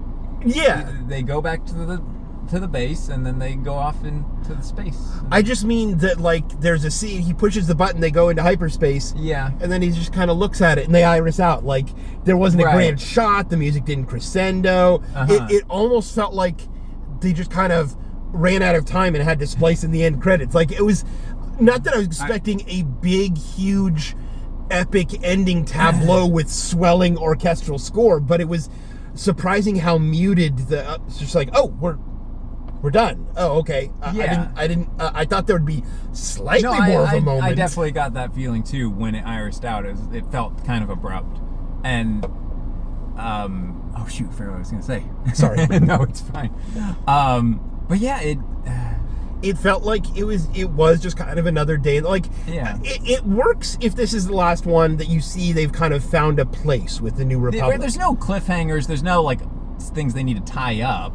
go back to the base, and then they go off into the space. I just mean that, like, there's a scene, he pushes the button, they go into hyperspace, and then he just kind of looks at it, and they iris out. Like, there wasn't a grand shot, the music didn't crescendo. It almost felt like they just kind of ran out of time and had to splice in the end credits. Like, it was, not that I was expecting a big, huge, epic ending tableau with swelling orchestral score, but it was surprising how muted it's just like, we're done. Oh, okay. I thought there would be slightly more of a moment. I definitely got that feeling too when it irised out. It felt kind of abrupt. And, oh shoot, I forgot what I was going to say. Sorry. No, it's fine. But yeah, it felt like it was just kind of another day. Like, yeah, it works if this is the last one that you see they've kind of found a place with the New Republic. There's no cliffhangers. There's no, like, things they need to tie up.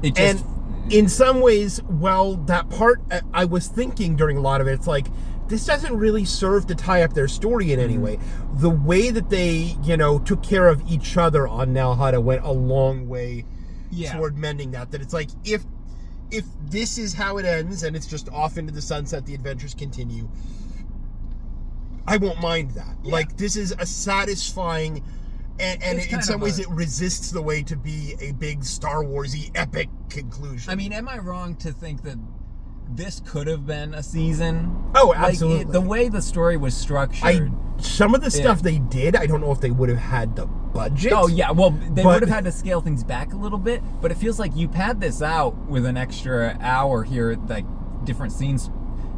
It just... And in some ways, well, that part, I was thinking during a lot of it, it's like, this doesn't really serve to tie up their story in any way. The way that they, took care of each other on Nal Hutta went a long way toward mending that. That it's like, if this is how it ends and it's just off into the sunset, the adventures continue, I won't mind that. Yeah. Like, this is a satisfying, and in some ways it resists the way to be a big Star Wars-y epic conclusion. I mean, am I wrong to think that this could have been a season? Oh, absolutely. Like, the way the story was structured. Some of the stuff they did, I don't know if they would have had the budget. Oh, yeah. Well, they would have had to scale things back a little bit, but it feels like you pad this out with an extra hour here, like different scenes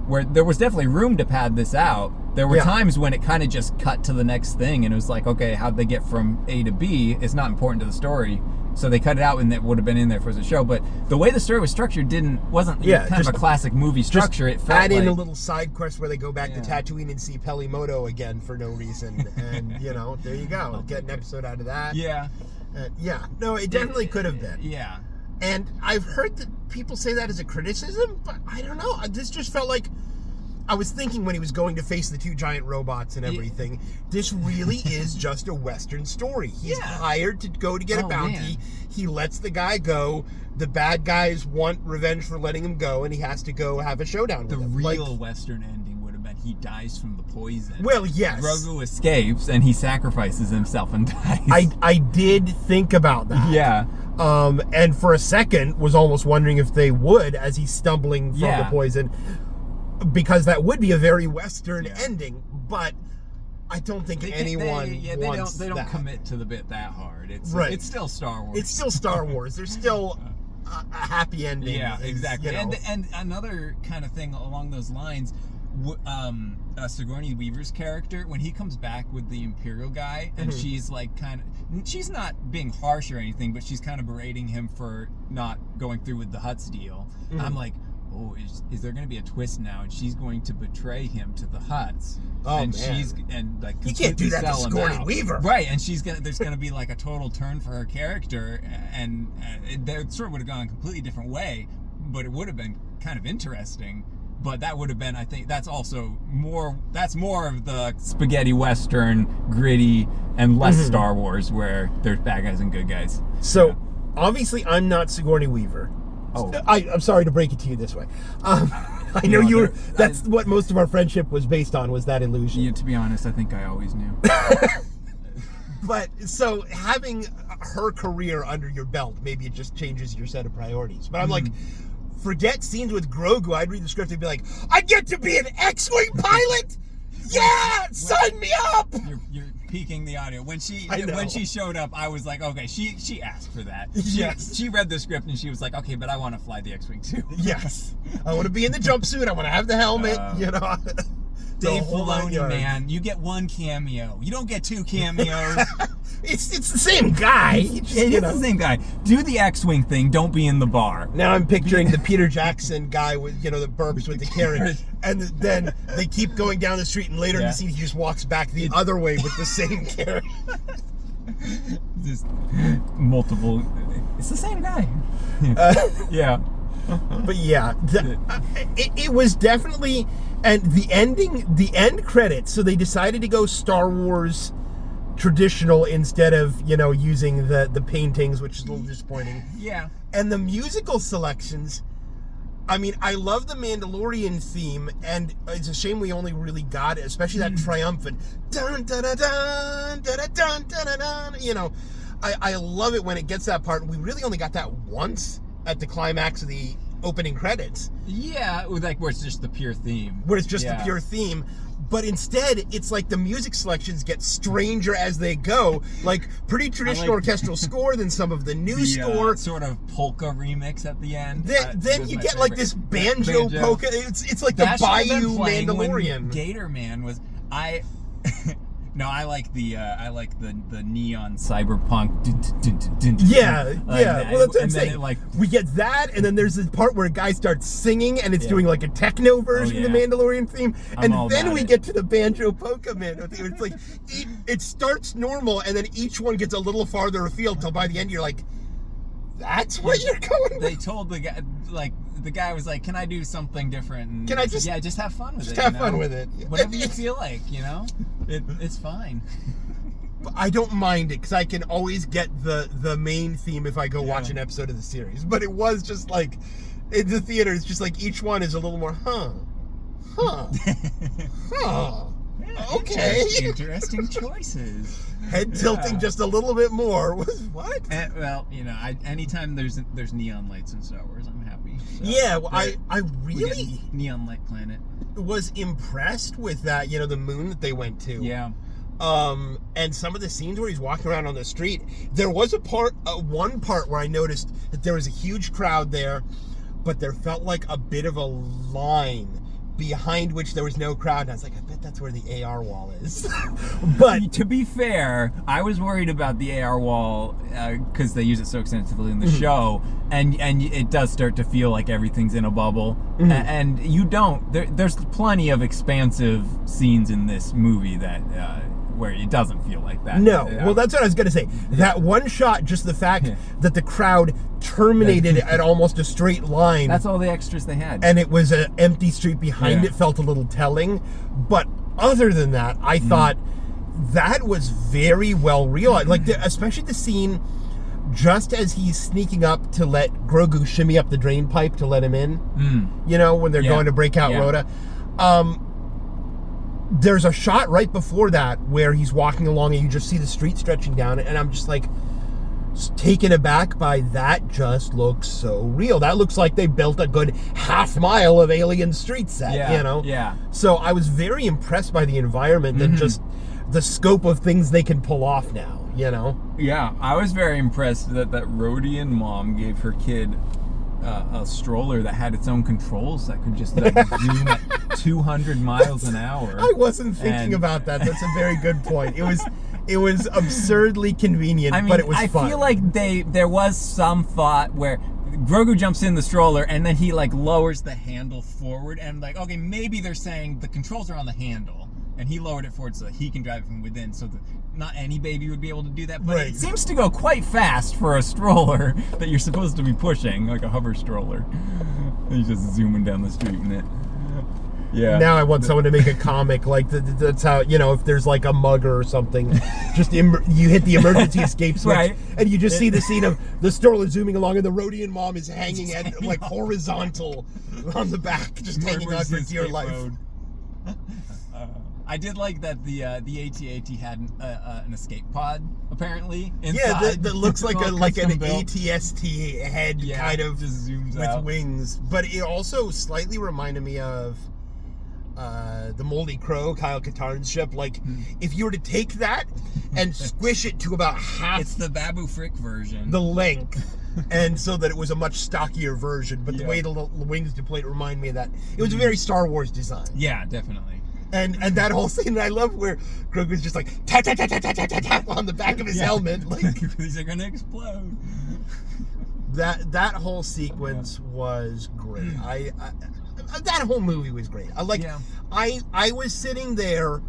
where there was definitely room to pad this out. There were times when it kind of just cut to the next thing, and it was like, okay, how'd they get from A to B? It's not important to the story. So they cut it out, and it would have been in there for the show. But the way the story was structured wasn't kind of a classic movie structure. It felt add in a little side quest where they go back to Tatooine and see Pelimoto again for no reason, and there you go. Get an episode out of that. Yeah, no, it definitely could have been. Yeah, and I've heard that people say that as a criticism, but I don't know. This just felt like, I was thinking when he was going to face the two giant robots and everything, this really is just a Western story. He's hired to go to get a bounty. Man. He lets the guy go. The bad guys want revenge for letting him go, and he has to go have a showdown with them. The real Western ending would have been he dies from the poison. Well, yes. Grogu escapes, and he sacrifices himself and dies. I did think about that. Yeah. And for a second was almost wondering if they would, as he's stumbling from the poison, because that would be a very Western ending, but I don't think anyone wants they don't that. Commit to the bit that hard. It's still Star Wars. It's still Star Wars. There's still a happy ending. Yeah, exactly. And another kind of thing along those lines, Sigourney Weaver's character, when he comes back with the Imperial guy, and she's like she's not being harsh or anything, but she's kind of berating him for not going through with the Hutts deal. I'm like, oh, is there going to be a twist now, and she's going to betray him to the Hutts? Oh, and man. You can't do that to Sigourney Weaver, right? And there's going to be like a total turn for her character, and it sort of would have gone a completely different way, but it would have been kind of interesting. But that would have been, I think, that's more of the spaghetti Western, gritty, and less Star Wars, where there's bad guys and good guys. So, obviously, I'm not Sigourney Weaver. Oh, I'm sorry to break it to you this way. I know you were. That's what most of our friendship was based on, was that illusion. Yeah, to be honest, I think I always knew. But so having her career under your belt, maybe it just changes your set of priorities. But I'm like, forget scenes with Grogu. I'd read the script and be like, I get to be an X-wing pilot. Yeah, sign me up. You're peaking the audio. When she showed up, I was like, okay, she asked for that. Yes. She read the script and she was like, okay, but I want to fly the X-Wing too. Yes. I want to be in the jumpsuit. I want to have the helmet. Dave Filoni, man, you get one cameo. You don't get two cameos. It's the same guy. It's the same guy. Do the X-Wing thing. Don't be in the bar. Now I'm picturing the Peter Jackson guy with, the burps with the carrot. And then they keep going down the street, and later in the scene, he just walks back the other way with the same carrot. Just multiple. It's the same guy. Yeah. But yeah, it was definitely, and the end credits. So they decided to go Star Wars traditional instead of using the paintings, which is a little disappointing. Yeah. And the musical selections. I mean, I love the Mandalorian theme, and it's a shame we only really got it, especially that triumphant dun dun dun dun dun dun dun dun. I love it when it gets that part. We really only got that once at the climax of the opening credits. Yeah, like where it's just the pure theme. Where it's just the pure theme. But instead, it's like the music selections get stranger as they go. Like, pretty traditional orchestral score, then some of the new score. Sort of polka remix at the end. Then you get like this banjo polka. It's like the Bayou Mandalorian. Gator Man was... No, I like the neon cyberpunk. Yeah. Well, that's what I'm saying. We get that, and then there's this part where a guy starts singing, and it's doing like a techno version of the Mandalorian theme, and then we get to the banjo polka man. It's like it starts normal, and then each one gets a little farther afield till by the end you're like, that's what you're going with. They told the guy, like, the guy was like, can I do something different? And can I just... Yeah, just have fun with it. Just have fun with it. Whatever you feel like, it's fine. But I don't mind it, because I can always get the main theme if I go watch an episode of the series. But it was just like, in the theater, it's just like each one is a little more, okay. Interesting choices. Head tilting just a little bit more. What? Well, anytime there's neon lights in Star Wars, I'm happy. So yeah, well, I really neon light planet was impressed with that. The moon that they went to. Yeah. And some of the scenes where he's walking around on the street, there was one part where I noticed that there was a huge crowd there, but there felt like a bit of a line behind which there was no crowd, and I was like, I bet that's where the AR wall is. But to be fair, I was worried about the AR wall because they use it so extensively in the show, and it does start to feel like everything's in a bubble, and you don't. There's plenty of expansive scenes in this movie that where it doesn't feel like that. No, well, that's what I was going to say. That one shot, just the fact that the crowd terminated at almost a straight line. That's all the extras they had. And it was an empty street behind it, felt a little telling. But other than that, I thought that was very well realized. Like, especially the scene just as he's sneaking up to let Grogu shimmy up the drain pipe to let him in. When they're going to break out Rhoda. There's a shot right before that where he's walking along and you just see the street stretching down, and I'm just like taken aback by that. Just looks so real. That looks like they built a good half mile of alien street set, Yeah. So I was very impressed by the environment and just the scope of things they can pull off now, Yeah, I was very impressed that Rhodian mom gave her kid a stroller that had its own controls that could just zoom at 200 miles an hour. I wasn't thinking about that. That's a very good point. It was absurdly convenient, but it was fun. I feel like there was some thought where Grogu jumps in the stroller and then he lowers the handle forward, and okay, maybe they're saying the controls are on the handle and he lowered it forward so that he can drive from within, so that not any baby would be able to do that, but it seems to go quite fast for a stroller that you're supposed to be pushing, like a hover stroller. He's just zooming down the street in it. Yeah. Now I want someone to make a comic that's how, if there's like a mugger or something, just you hit the emergency escape switch, and you just see the scene of the stroller zooming along, and the Rhodian mom is hanging at horizontal on the back, just hanging on for dear life. I did like that the AT-AT had an escape pod apparently inside. Yeah, that looks like an AT-ST head, kind of just zooms with out. wings. But it also slightly reminded me of the Moldy Crow, Kyle Katarn's ship. If you were to take that and squish it to about half, it's the Babu Frick version, the length, and so that it was a much stockier version. But the way the wings deployed remind me of that. It was a very Star Wars design. Yeah, definitely. And that whole scene, I love where Grogu's just tap tap tap tap tap tap tap on the back of his helmet, these are gonna explode. That whole sequence was great. That whole movie was great. I was sitting there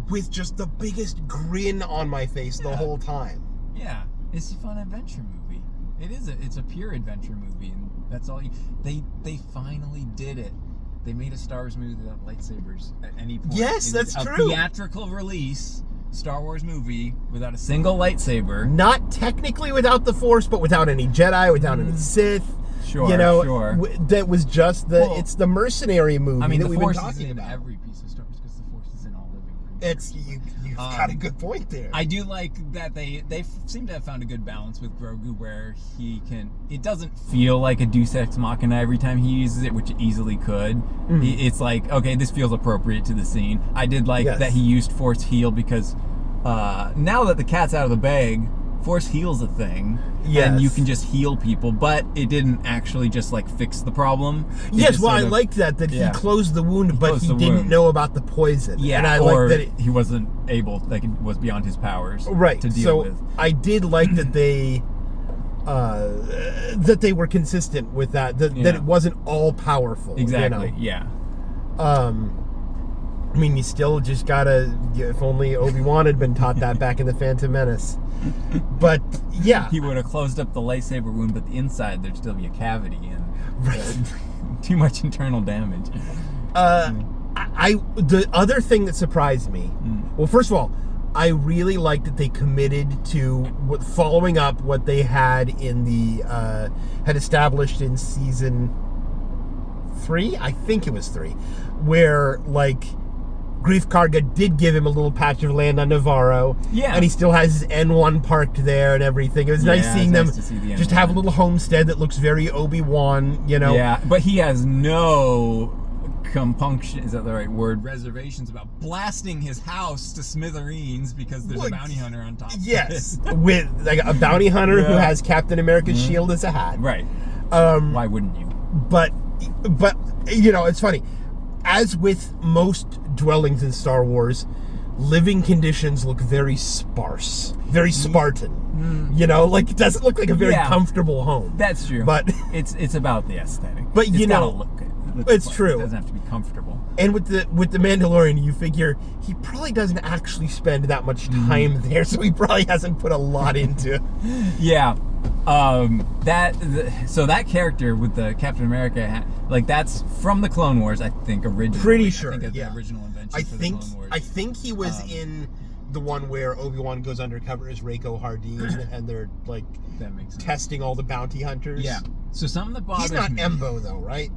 with just the biggest grin on my face the whole time. Yeah, it's a fun adventure movie. It's a pure adventure movie, and that's all. They finally did it. They made a Star Wars movie without lightsabers at any point. Yes, that's true. A theatrical release Star Wars movie without a single lightsaber. Not technically without the Force, but without any Jedi, without any Sith. Sure, sure. That was just it's the mercenary movie that we've been talking about. The Force is in every piece of Star Wars because the Force is in all living You've got a good point there. I do like that they seem to have found a good balance with Grogu where it doesn't feel like a Deus Ex Machina every time he uses it, which it easily could. It's like, okay, this feels appropriate to the scene. I did like that he used Force Heal because now that the cat's out of the bag, Force Heal's a thing, and you can just heal people, but it didn't actually just like fix the problem. I liked that he closed the wound, but he didn't know about the poison. Yeah, and I or liked that he wasn't able, like it was beyond his powers to deal with. I did like that they were consistent with that it wasn't all powerful. Exactly. You know? I mean, you still just gotta. If only Obi-Wan had been taught that back in the Phantom Menace. But yeah, he would have closed up the lightsaber wound, but the inside there'd still be a cavity and too much internal damage. The other thing that surprised me. Well, first of all, I really liked that they committed to following up what they had in had established in season 3. I think it was 3, where like. Grief Karga did give him a little patch of land on Navarro. Yeah. And he still has his N1 parked there and everything. It was nice seeing them just have a little homestead that looks very Obi-Wan, you know. Yeah, but he has no compunction, is that the right word? Reservations about blasting his house to smithereens because there's a bounty hunter on top of it. Yes, with like a bounty hunter who has Captain America's shield as a hat. Right. Why wouldn't you? But you know, it's funny. As with most dwellings in Star Wars, living conditions look very sparse, very Spartan. You know, like it doesn't look like a very comfortable home. That's true. But it's about the aesthetic. But it's you know, look it's true. It doesn't have to be comfortable. And with the Mandalorian, you figure he probably doesn't actually spend that much time there, so he probably hasn't put a lot into. Yeah. So that character with the Captain America hat, like that's from the Clone Wars, I think originally. Pretty sure. I think the original invention for the Clone Wars. I think he was in the one where Obi-Wan goes undercover as Reiko Hardin, and they're like testing all the bounty hunters. Yeah. So something that bothers me. He's not Embo though, right?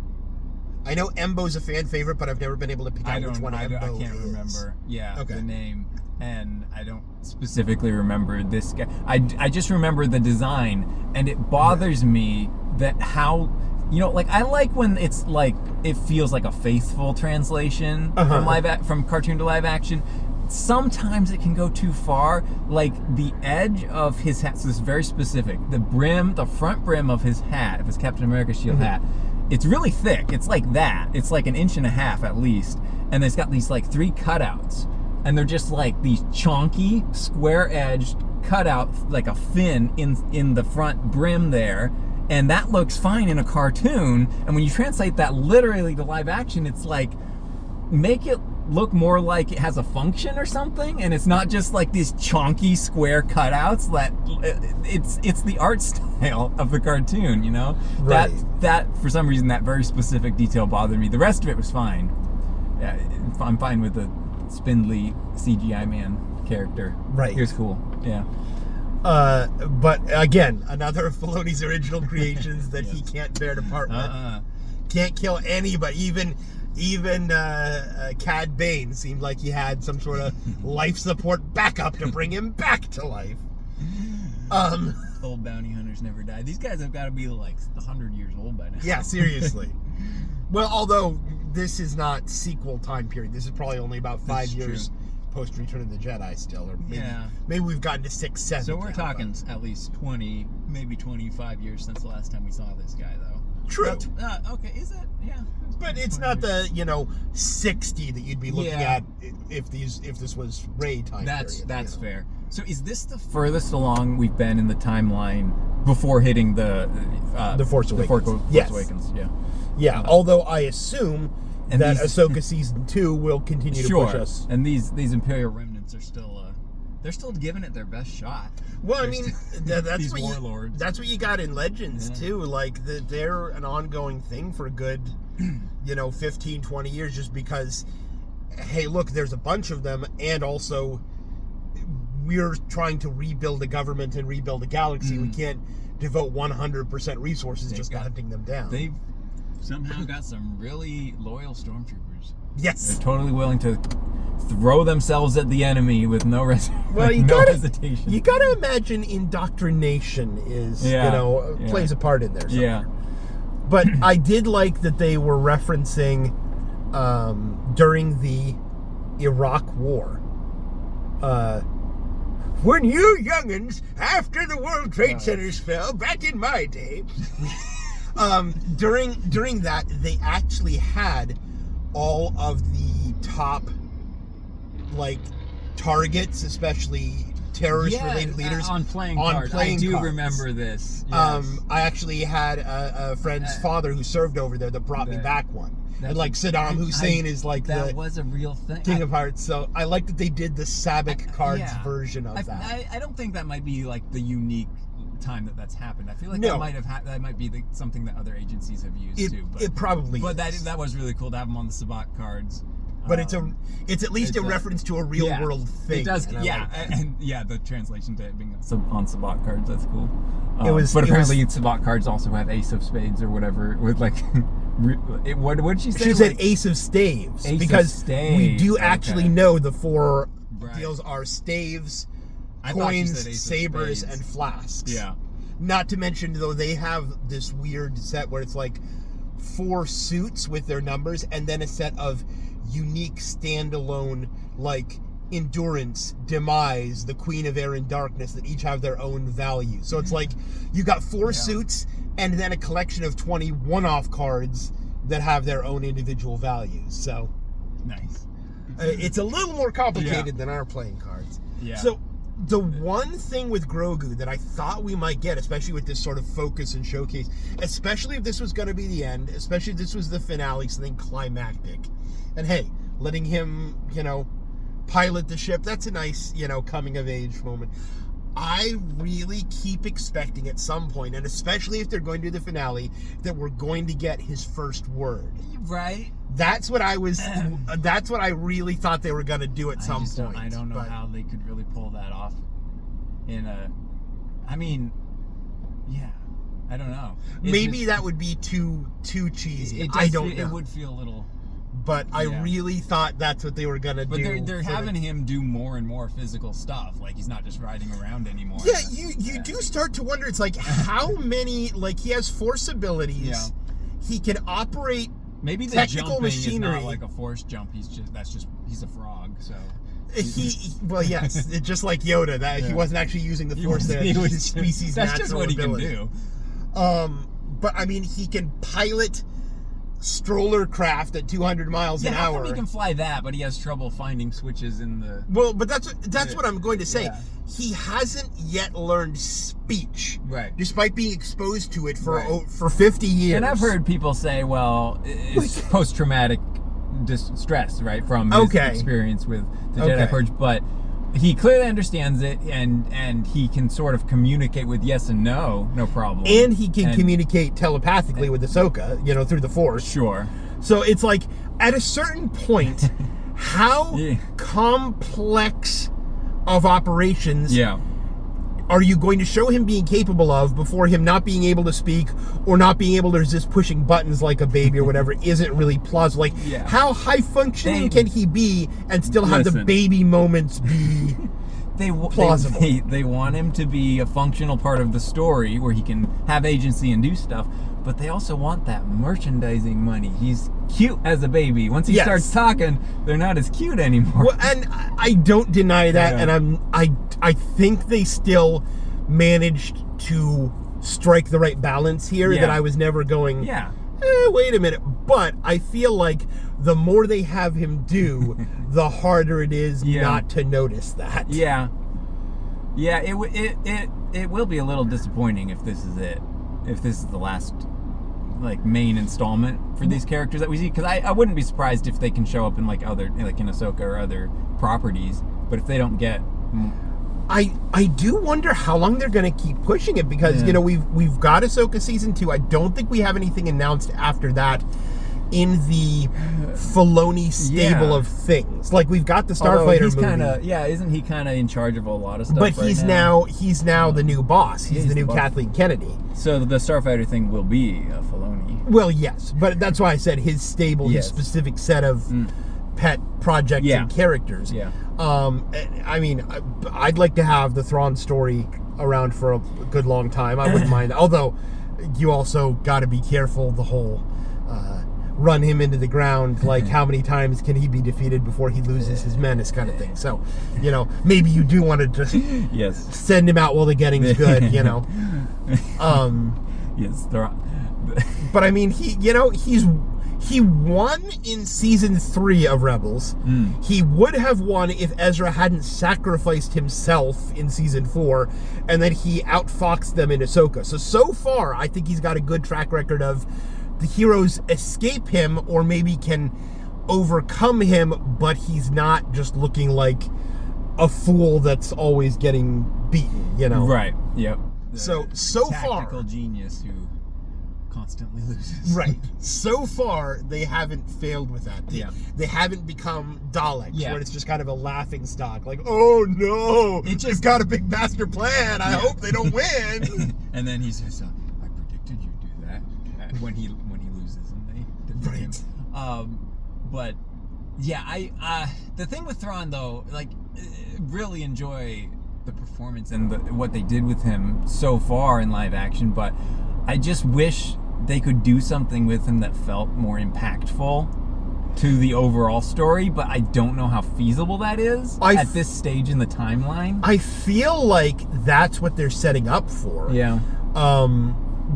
I know Embo's a fan favorite, but I've never been able to pick out which one Embo is. I can't remember. Yeah, the name. And I don't specifically remember this guy. I just remember the design, and it bothers me that how, you know, like I like when it's like it feels like a faithful translation from cartoon to live action. Sometimes it can go too far. Like the edge of his hat, so this is very specific. The front brim of his hat, of his Captain America shield hat, it's really thick. It's like that. It's like 1.5 inches at least, and it's got these like 3 cutouts. And they're just like these chonky, square-edged cutouts, like a fin in the front brim there. And that looks fine in a cartoon. And when you translate that literally to live action, it's like, make it look more like it has a function or something. And it's not just like these chonky, square cutouts. That it's the art style of the cartoon, you know? Right. That for some reason, that very specific detail bothered me. The rest of it was fine. Yeah, I'm fine with the spindly CGI man character. Right. He was cool. Yeah. But again, another of Filoni's original creations that he can't bear to part with. Can't kill anybody. Even Cad Bane seemed like he had some sort of life support backup to bring him back to life. Old bounty hunters never die. These guys have got to be like 100 years old by now. Yeah, seriously. Well, although this is not sequel time period. This is probably only about 5 years post Return of the Jedi still. Or maybe we've gotten to 6, 7. So we're talking at least 20, maybe 25 years since the last time we saw this guy, though. True. Okay, is it? Yeah. But it's not the 60 that you'd be looking at if this was Rey time period. That's fair. So is this the furthest along we've been in the timeline before hitting the Force Awakens? Force Awakens, yeah. Yeah, although I assume that Ahsoka season 2 will continue to push us. And these Imperial remnants are still they're still giving it their best shot. Well, I mean, that's these what warlords. That's what you got in Legends too. Like they're an ongoing thing for a good 15, 20 years, just because hey, look, there's a bunch of them, and also we're trying to rebuild a government and rebuild a galaxy. We can't devote 100% resources to hunting them down. They've somehow got some really loyal stormtroopers. Yes. They're totally willing to throw themselves at the enemy with no hesitation. You gotta imagine indoctrination is, plays a part in there. Somewhere. Yeah. But I did like that they were referencing during the Iraq War. When you youngins, after the World Trade Centers fell, back in my day, during that, they actually had all of the top, targets, especially terrorist-related leaders on playing cards. I do remember this. Yes. I actually had a friend's father who served over there that brought me back one. And Saddam Hussein is that was a real thing. King of Hearts. So I like that they did the Sabak cards version of that. I don't think that might be the unique time that's happened. I feel like that might be something that other agencies have used too. But, it probably. But that was really cool to have them on the Sabak cards. But it's at least a reference to a real world thing. It does, and the translation to it being on Sabak cards, that's cool. But apparently Sabak cards also have Ace of Spades or whatever with what did she say? She said Ace of Staves because we do actually know the four deals are staves, coins, sabers, and flasks. Yeah. Not to mention though they have this weird set where it's 4 suits with their numbers and then a set of unique standalone endurance, demise, the Queen of Air and Darkness that each have their own value. So it's you got 4 suits and then a collection of 20 one-off cards that have their own individual values. So nice. It's a little more complicated than our playing cards. Yeah. So the one thing with Grogu that I thought we might get, especially with this sort of focus and showcase, especially if this was going to be the end, especially if this was the finale, something climactic. And hey, letting him, pilot the ship, that's a nice, coming of age moment. I really keep expecting at some point, and especially if they're going to do the finale, that we're going to get his first word. Right. That's what I really thought they were going to do at some point. I don't know how they could really pull that off I don't know. Maybe that would be too cheesy. I don't know. It would feel a little... But I really thought that's what they were going to do. But they're having him do more and more physical stuff. He's not just riding around anymore. Yeah, you do start to wonder. It's how many... he has force abilities. Yeah. He can operate maybe the technical machinery. Is not a force jump. He's a frog, so... Yes, it's just like Yoda. He wasn't actually using the force there. He was his species' that's natural just what ability. He can do. But he can pilot stroller craft at 200 miles an hour. He can fly that, but he has trouble finding switches in the... Well, but that's what I'm going to say. Yeah. He hasn't yet learned speech. Right. Despite being exposed to it for 50 years. And I've heard people say, well, it's post-traumatic distress, right, from his experience with the Jedi Purge, but he clearly understands it, and he can sort of communicate with yes and no problem. And he can communicate telepathically with Ahsoka, through the Force. Sure. So it's at a certain point, how complex of operations are you going to show him being capable of before him not being able to speak or not being able to resist pushing buttons like a baby or whatever isn't really plausible? How high functioning can he be and still have the baby moments be plausible? They want him to be a functional part of the story where he can have agency and do stuff, but they also want that merchandising money. He's cute as a baby. Once he starts talking, they're not as cute anymore. Well, and I don't deny that, and I think they still managed to strike the right balance here. That I was never going. Wait a minute. But I feel like the more they have him do, the harder it is not to notice that. Yeah. It will be a little disappointing if this is it. If this is the last main installment for these characters that we see, because I wouldn't be surprised if they can show up in other in Ahsoka or other properties, but if they don't get, I do wonder how long they're going to keep pushing it, because we've got Ahsoka season 2. I don't think we have anything announced after that in the Filoni stable of things. We've got the Starfighter movie. Isn't he kind of in charge of a lot of stuff? But he's now the new boss. He's the new Kathleen Kennedy. So the Starfighter thing will be Filoni. Well, yes, but that's why I said his stable, his specific set of pet projects and characters. Yeah. I mean, I'd like to have the Thrawn story around for a good long time. I wouldn't mind. Although, you also got to be careful. The whole run him into the ground. Like, how many times can he be defeated before he loses his menace, kind of thing. So, maybe you do want to just send him out while the getting's good. Yes. But I mean, he won in season 3 of Rebels. He would have won if Ezra hadn't sacrificed himself in season 4, and then he outfoxed them in Ahsoka. So far, I think he's got a good track record of the heroes escape him, or maybe can overcome him, but he's not just looking like a fool that's always getting beaten. Right. Yep. So far, tactical genius who constantly loses. Right. So far, they haven't failed with that. They haven't become Daleks, where it's just kind of a laughing stock. Like, oh no, it just got a big master plan. I hope they don't win. And then he says, "I predicted you'd do that." When he loses and they defeat him. But yeah, the thing with Thrawn though, like, really enjoy the performance and what they did with him so far in live action, but I just wish they could do something with him that felt more impactful to the overall story, but I don't know how feasible that is at this stage in the timeline. I feel like that's what they're setting up for. Yeah.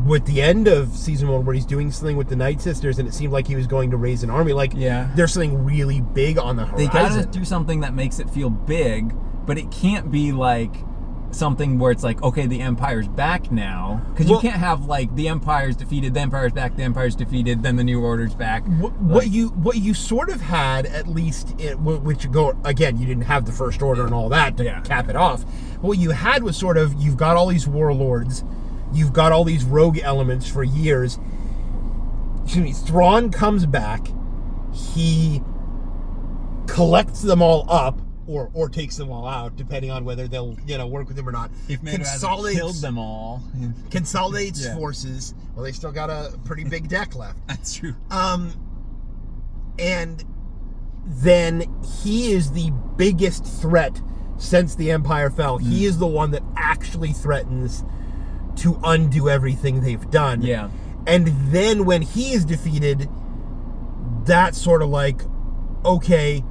With the end of season 1, where he's doing something with the Night Sisters, and it seemed like he was going to raise an army. Like, there's something really big on the horizon. They gotta do something that makes it feel big, but it can't be like something where it's like, okay, the Empire's back now, because you can't have like the Empire's defeated, the Empire's back, the Empire's defeated, then the New Order's back. What you sort of had, at least, which go again, you didn't have the First Order and all that to cap it off. What you had was sort of, you've got all these warlords, you've got all these rogue elements for years. Thrawn comes back, he collects them all up, or takes them all out, depending on whether they'll work with him or not. If Mando hasn't killed them all, consolidates forces. Well, they still got a pretty big deck left. That's true. And then he is the biggest threat since the Empire fell. He is the one that actually threatens to undo everything they've done. Yeah. And then when he is defeated, that's sort of like, okay,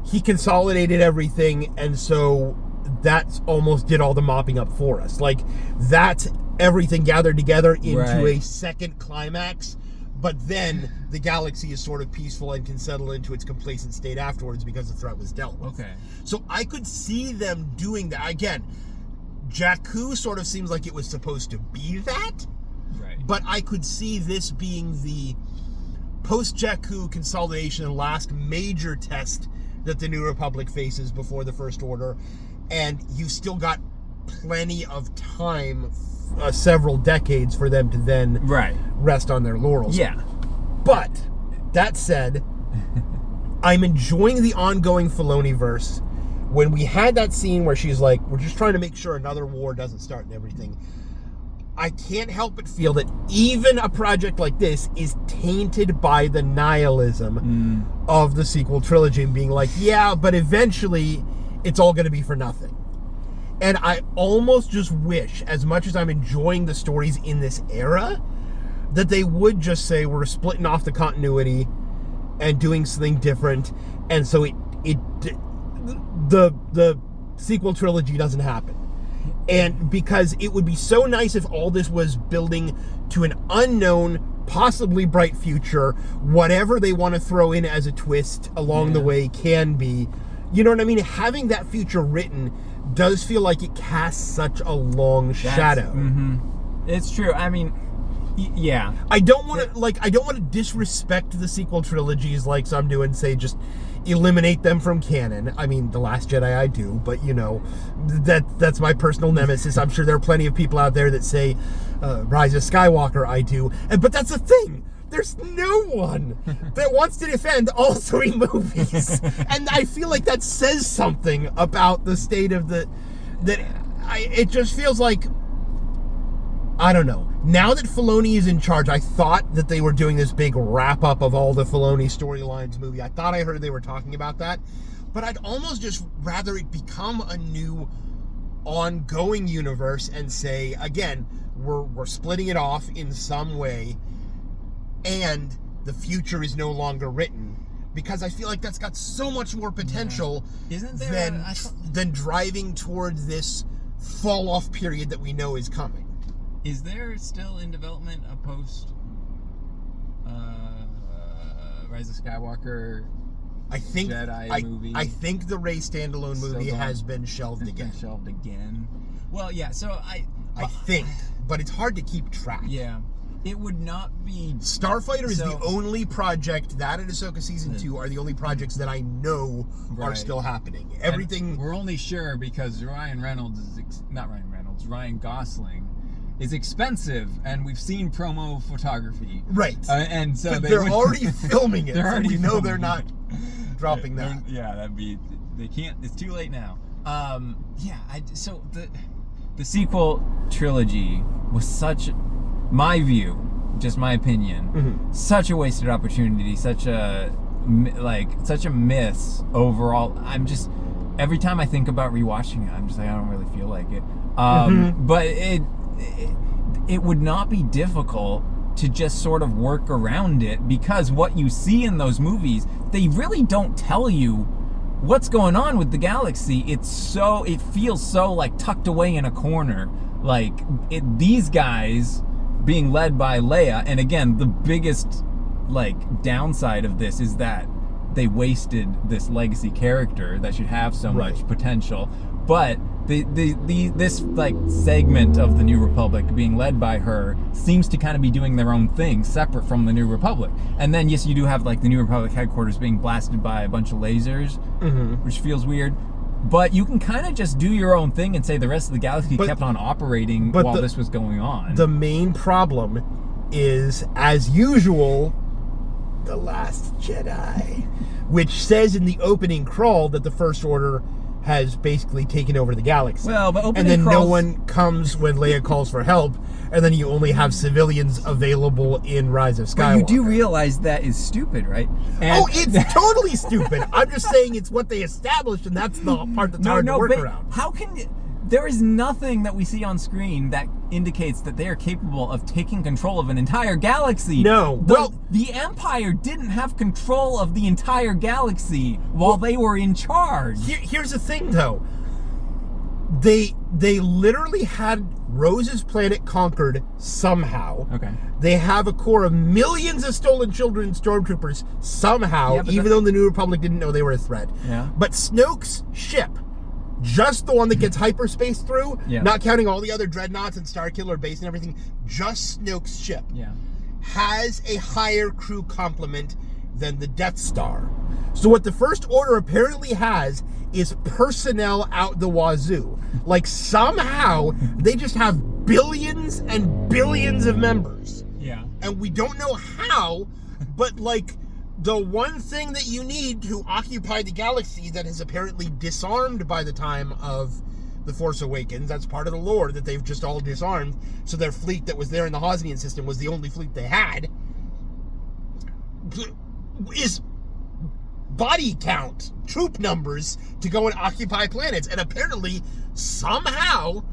he consolidated everything, and so that's almost did all the mopping up for us. Like, that's everything gathered together into a second climax, but then the galaxy is sort of peaceful and can settle into its complacent state afterwards because the threat was dealt with. Okay. So I could see them doing that. Again, Jakku sort of seems like it was supposed to be that, but I could see this being the post-Jakku consolidation and last major test that the New Republic faces before the First Order, and you've still got plenty of time, several decades, for them to then rest on their laurels. Yeah. But, that said, I'm enjoying the ongoing Filoni-verse. When we had that scene where she's like, we're just trying to make sure another war doesn't start and everything, I can't help but feel that even a project like this is tainted by the nihilism of the sequel trilogy, and being like, yeah, but eventually it's all going to be for nothing. And I almost just wish, as much as I'm enjoying the stories in this era, that they would just say, we're splitting off the continuity and doing something different, and so the sequel trilogy doesn't happen. And because it would be so nice if all this was building to an unknown, possibly bright future, whatever they want to throw in as a twist along the way can be. You know what I mean? Having that future written does feel like it casts such a long shadow. It's true. I mean, yeah. I don't want to disrespect the sequel trilogies like some do and say just eliminate them from canon. I mean, The Last Jedi I do, but that's my personal nemesis. I'm sure there are plenty of people out there that say Rise of Skywalker I do, but that's the thing. There's no one that wants to defend all 3 movies, and I feel like that says something about the state of it just feels like I don't know. Now that Filoni is in charge, I thought that they were doing this big wrap-up of all the Filoni storylines movie. I thought I heard they were talking about that. But I'd almost just rather it become a new ongoing universe and say, again, we're splitting it off in some way, and the future is no longer written. Because I feel like that's got so much more potential than driving towards this fall-off period that we know is coming. Is there still in development a post Rise of Skywalker Jedi movie? I think the Rey standalone movie has been shelved again. Well, yeah, so I think, but it's hard to keep track. Yeah. It would not be... Starfighter is the only project, that and Ahsoka Season 2 are the only projects that I know are still happening. Everything... And we're only sure because Ryan Gosling is expensive, and we've seen promo photography. Right. And so they're already filming it. We know they're not dropping that. Yeah, they can't, it's too late now. So the sequel trilogy was such... my view, just my opinion, such a wasted opportunity, such a miss overall. I'm just, every time I think about rewatching it, I'm just like, I don't really feel like it. But it would not be difficult to just sort of work around it, because what you see in those movies, they really don't tell you what's going on with the galaxy. It feels so like tucked away in a corner. Like these guys being led by Leia, and again, the biggest downside of this is that they wasted this legacy character that should have so much potential. But this segment of the New Republic being led by her seems to kind of be doing their own thing separate from the New Republic. And then yes, you do have the New Republic headquarters being blasted by a bunch of lasers, which feels weird. But you can kind of just do your own thing and say the rest of the galaxy kept on operating while this was going on. The main problem is, as usual, The Last Jedi, which says in the opening crawl that the First Order has basically taken over the galaxy. Well, but and then no one comes when Leia calls for help, and then you only have civilians available in Rise of Skywalker. But you do realize that is stupid, right? And it's totally stupid. I'm just saying it's what they established, and that's the part that's hard to work around. How can... There is nothing that we see on screen that indicates that they are capable of taking control of an entire galaxy. No. The Empire didn't have control of the entire galaxy while they were in charge. Here's the thing, though. They literally had Rose's planet conquered somehow. Okay. They have a core of millions of stolen children stormtroopers somehow, even though the New Republic didn't know they were a threat. Yeah. But Snoke's ship, just the one that gets hyperspace through, not counting all the other dreadnoughts and Starkiller base and everything, just Snoke's ship has a higher crew complement than the Death Star. So what the First Order apparently has is personnel out the wazoo. Somehow they just have billions and billions of members. Yeah. And we don't know how, but the one thing that you need to occupy the galaxy that is apparently disarmed by the time of The Force Awakens, that's part of the lore that they've just all disarmed, so their fleet that was there in the Hosnian system was the only fleet they had, is body count, troop numbers to go and occupy planets. And apparently, somehow,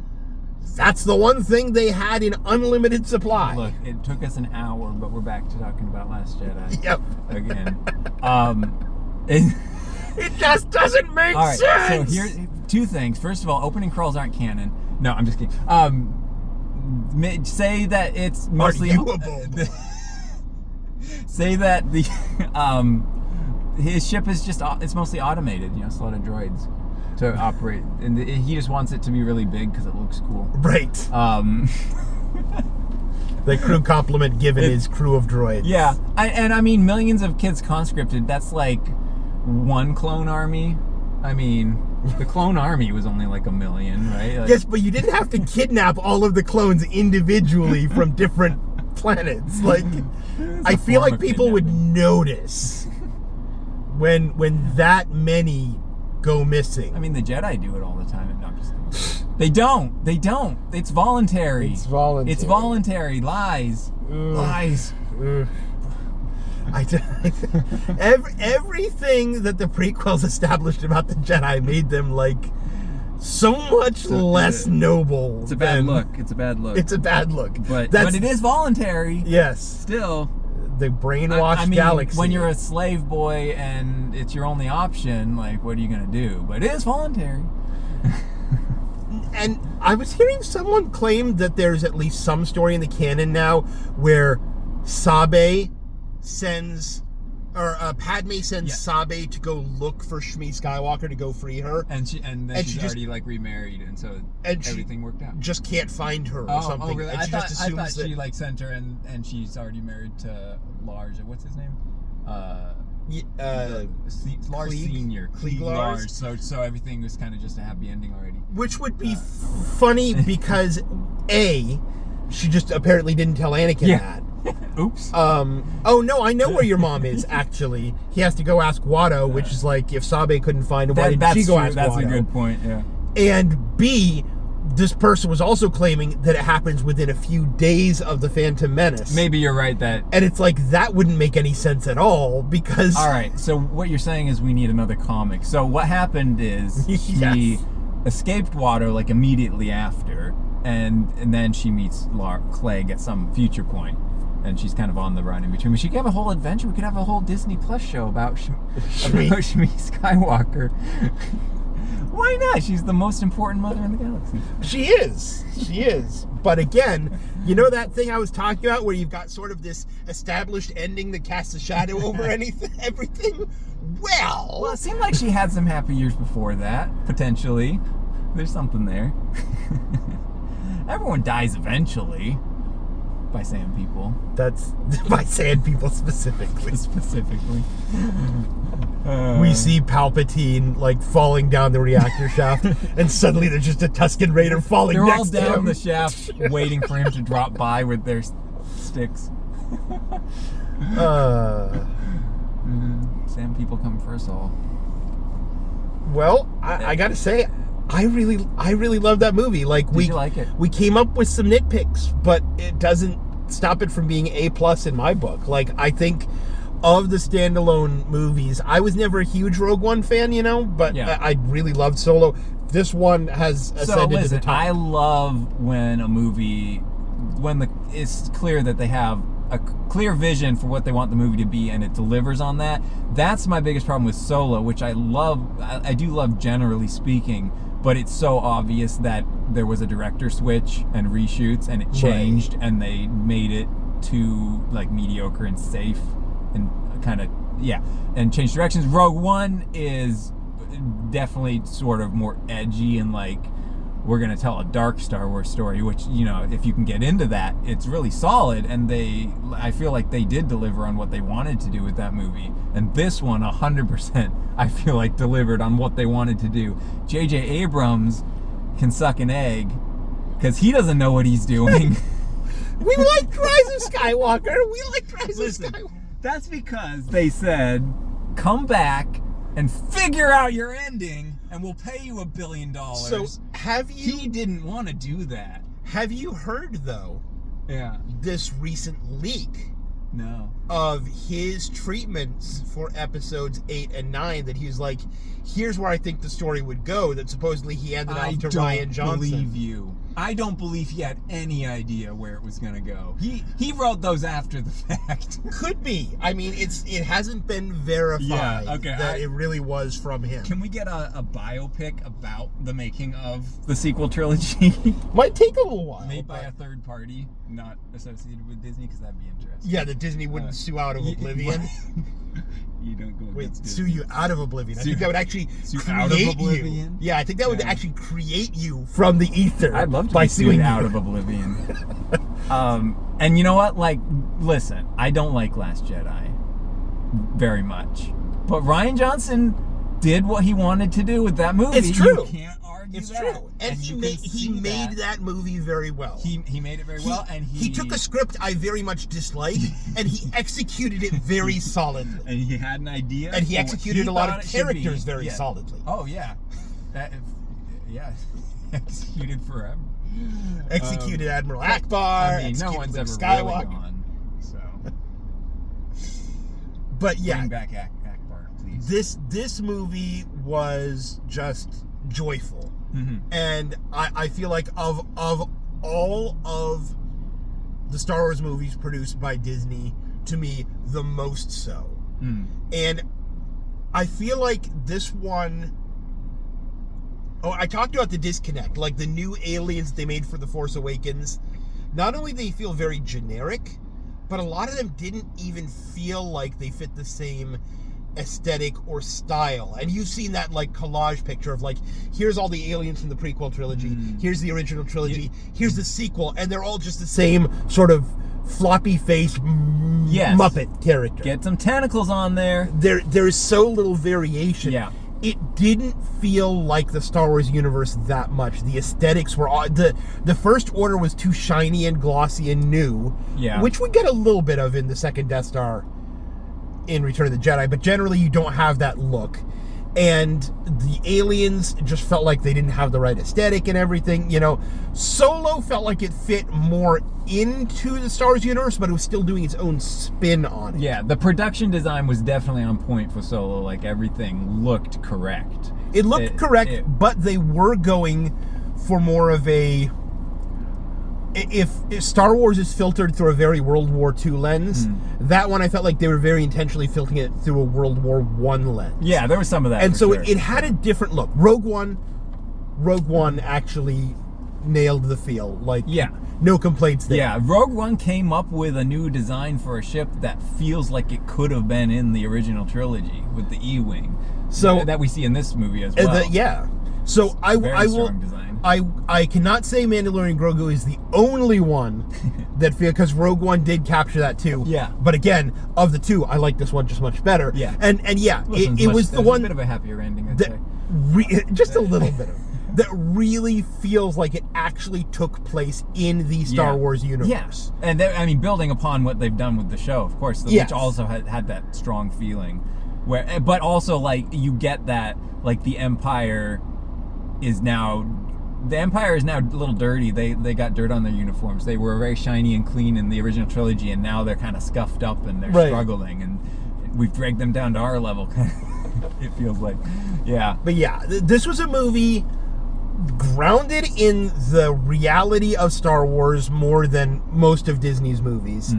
that's the one thing they had in unlimited supply. Look, it took us an hour, but we're back to talking about Last Jedi. Yep. Again. It just doesn't make sense! So here's two things. First of all, opening crawls aren't canon. No, I'm just kidding. Say that it's mostly... say that the his ship is it's mostly automated, it's a lot of droids to operate, and he just wants it to be really big because it looks cool. Right. The crew complement given his crew of droids. Yeah, I mean, millions of kids conscripted, that's one clone army. I mean, the clone army was only 1 million, right? Yes, but you didn't have to kidnap all of the clones individually from different planets. I feel like people would notice when that many go missing. I mean, the Jedi do it all the time. No, I'm just kidding. They don't. It's voluntary. It's voluntary. Lies. Ugh. Lies. Ugh. Everything that the prequels established about the Jedi made them like so much less noble. It's a bad look. It's a bad look. But it is voluntary. Yes. Still. The brainwashed galaxy. When you're a slave boy and it's your only option, like, what are you going to do? But it is voluntary. And I was hearing someone claim that there's at least some story in the canon now where Padme sends Sabe to go look for Shmi Skywalker to go free her, and she's already like remarried, and so everything worked out. Just can't find her or something. Oh, really? And I thought she like sent her, and she's already married to Lars. Or what's his name? Lars Senior. Klieg Lars. So everything was kind of just a happy ending already. Which would be funny because she just apparently didn't tell Anakin that. Oops. Oh no, I know where your mom is. Actually, he has to go ask Watto, which is like if Sabe couldn't find him, why did she go ask Watto? That's a good point. Yeah. And B, this person was also claiming that it happens within a few days of the Phantom Menace. Maybe you're right that. And it's like that wouldn't make any sense at all because. All right. So what you're saying is we need another comic. So what happened is she escaped Watto like immediately after, and then she meets Klieg at some future point. And she's kind of on the run in between. We could have a whole adventure. We could have a whole Disney Plus show about Shmi Skywalker. Why not? She's the most important mother in the galaxy. She is. But again, you know that thing I was talking about where you've got sort of this established ending that casts a shadow over everything? Well, it seemed like she had some happy years before that, potentially. There's something there. Everyone dies eventually. By sand people. That's by sand people specifically. We see Palpatine like falling down the reactor shaft, and suddenly there's just a Tusken Raider falling next to him. They're all down the shaft, waiting for him to drop by with their sticks. Sand people come for us all. Well, I gotta say, I really love that movie. Like Did you like it? We came up with some nitpicks, but it doesn't stop it from being A+ in my book. Like I think of the standalone movies, I was never a huge Rogue One fan, but I really loved Solo. This one has ascended to the top. I love when a movie, it's clear that they have a clear vision for what they want the movie to be, and it delivers on that. That's my biggest problem with Solo, which I love. I do love generally speaking. But it's so obvious that there was a director switch and reshoots, and it changed, and they made it too like mediocre and safe, and kind of and changed directions. Rogue One is definitely sort of more edgy and like we're gonna tell a dark Star Wars story, which if you can get into that, it's really solid. And I feel like they did deliver on what they wanted to do with that movie. And this one, 100%, I feel like delivered on what they wanted to do. J.J. Abrams can suck an egg because he doesn't know what he's doing. We like Rise of Skywalker. Listen, that's because they said, come back and figure out your ending, and we'll pay you $1 billion. So he didn't want to do that. Have you heard though? Yeah. This recent leak. No. Of his treatments for episodes 8 and 9 that he was like, here's where I think the story would go. That supposedly he handed off to Rian Johnson. I don't believe you. I don't believe he had any idea where it was going to go. He wrote those after the fact. Could be. I mean, it hasn't been verified that it really was from him. Can we get a biopic about the making of the sequel trilogy? Might take a little while. Made by a third party, not associated with Disney, because that'd be interesting. Yeah, that Disney wouldn't sue out of oblivion. You don't go Wait, against sue Disney. you out of oblivion. I think that would actually out of oblivion? You. Yeah, I think that would actually create you from the ether. I'd love to be sued out of oblivion. And you know what? Like, listen, I don't like Last Jedi very much, but Rian Johnson did what he wanted to do with that movie. It's true. You can't argue it's that. True. And he made that movie very well. He made it very well, and he took a script I very much disliked, and he executed it very solidly. And he had an idea. And he executed a lot of characters very solidly. Oh yeah, yeah. executed forever. Executed Admiral Akbar. I mean, no one's ever Skywalker. really gone. So, but yeah, bring back Akbar, please. This movie was just joyful, and I feel like of all of the Star Wars movies produced by Disney, to me, the most so. And I feel like this one... Oh, I talked about the disconnect. Like, the new aliens they made for The Force Awakens, not only they feel very generic, but a lot of them didn't even feel like they fit the same aesthetic or style. And you've seen that, like, collage picture of, like, here's all the aliens from the prequel trilogy, here's the original trilogy, here's the sequel, and they're all just the same sort of floppy face Muppet character. Get some tentacles on there. There's so little variation. Yeah. It didn't feel like the Star Wars universe that much. The aesthetics were... The First Order was too shiny and glossy and new. Yeah. Which we get a little bit of in the second Death Star in Return of the Jedi, but generally you don't have that look. And the aliens just felt like they didn't have the right aesthetic and everything. You know, Solo felt like it fit more into the Star Wars universe, but it was still doing its own spin on it. Yeah, the production design was definitely on point for Solo. Like, everything looked correct. It looked correct, but they were going for more of a... If Star Wars is filtered through a very World War II lens, that one I felt like they were very intentionally filtering it through a World War I lens. Yeah, there was some of that. And so sure. it had a different look. Rogue One actually nailed the feel. Like, no complaints there. Yeah, Rogue One came up with a new design for a ship that feels like it could have been in the original trilogy with the E-wing. So that we see in this movie as well. So I will. Strong design. I cannot say Mandalorian and Grogu is the only one that feel, because Rogue One did capture that too. Yeah. But again, of the two, I like this one just much better. Yeah. And it was the one a bit of a happier ending. I'd that say. Just a little bit of that really feels like it actually took place in the Star Wars universe. Yes. And I mean, building upon what they've done with the show, of course, which also had that strong feeling, but also like you get that like the Empire is now a little dirty. They got dirt on their uniforms. They were very shiny and clean in the original trilogy, and now they're kind of scuffed up and they're struggling, and we've dragged them down to our level. It feels like, But this was a movie grounded in the reality of Star Wars more than most of Disney's movies.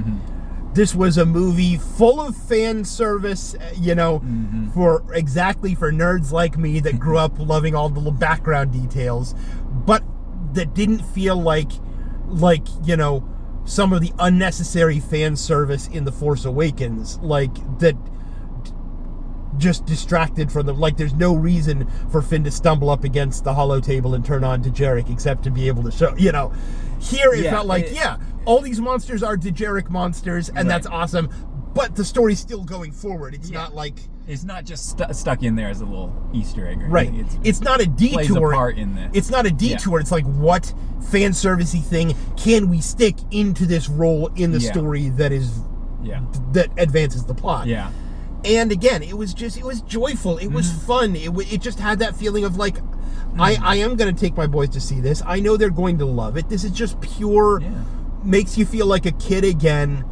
This was a movie full of fan service, for nerds like me that grew up loving all the little background details, but that didn't feel like some of the unnecessary fan service in The Force Awakens, like that just distracted from them. Like, there's no reason for Finn to stumble up against the holotable and turn on to Jarek except to be able to show, Here it felt like, all these monsters are Dejarik monsters, and that's awesome, but the story's still going forward. It's not like... It's not just stuck in there as a little Easter egg. Right. It's not a detour. Plays a part in this. It's not a detour. It's like, what fan servicey thing can we stick into this role in the story that advances the plot? Yeah. And again, it was joyful. It was fun. It just had that feeling of like, I am going to take my boys to see this. I know they're going to love it. This is just pure, makes you feel like a kid again,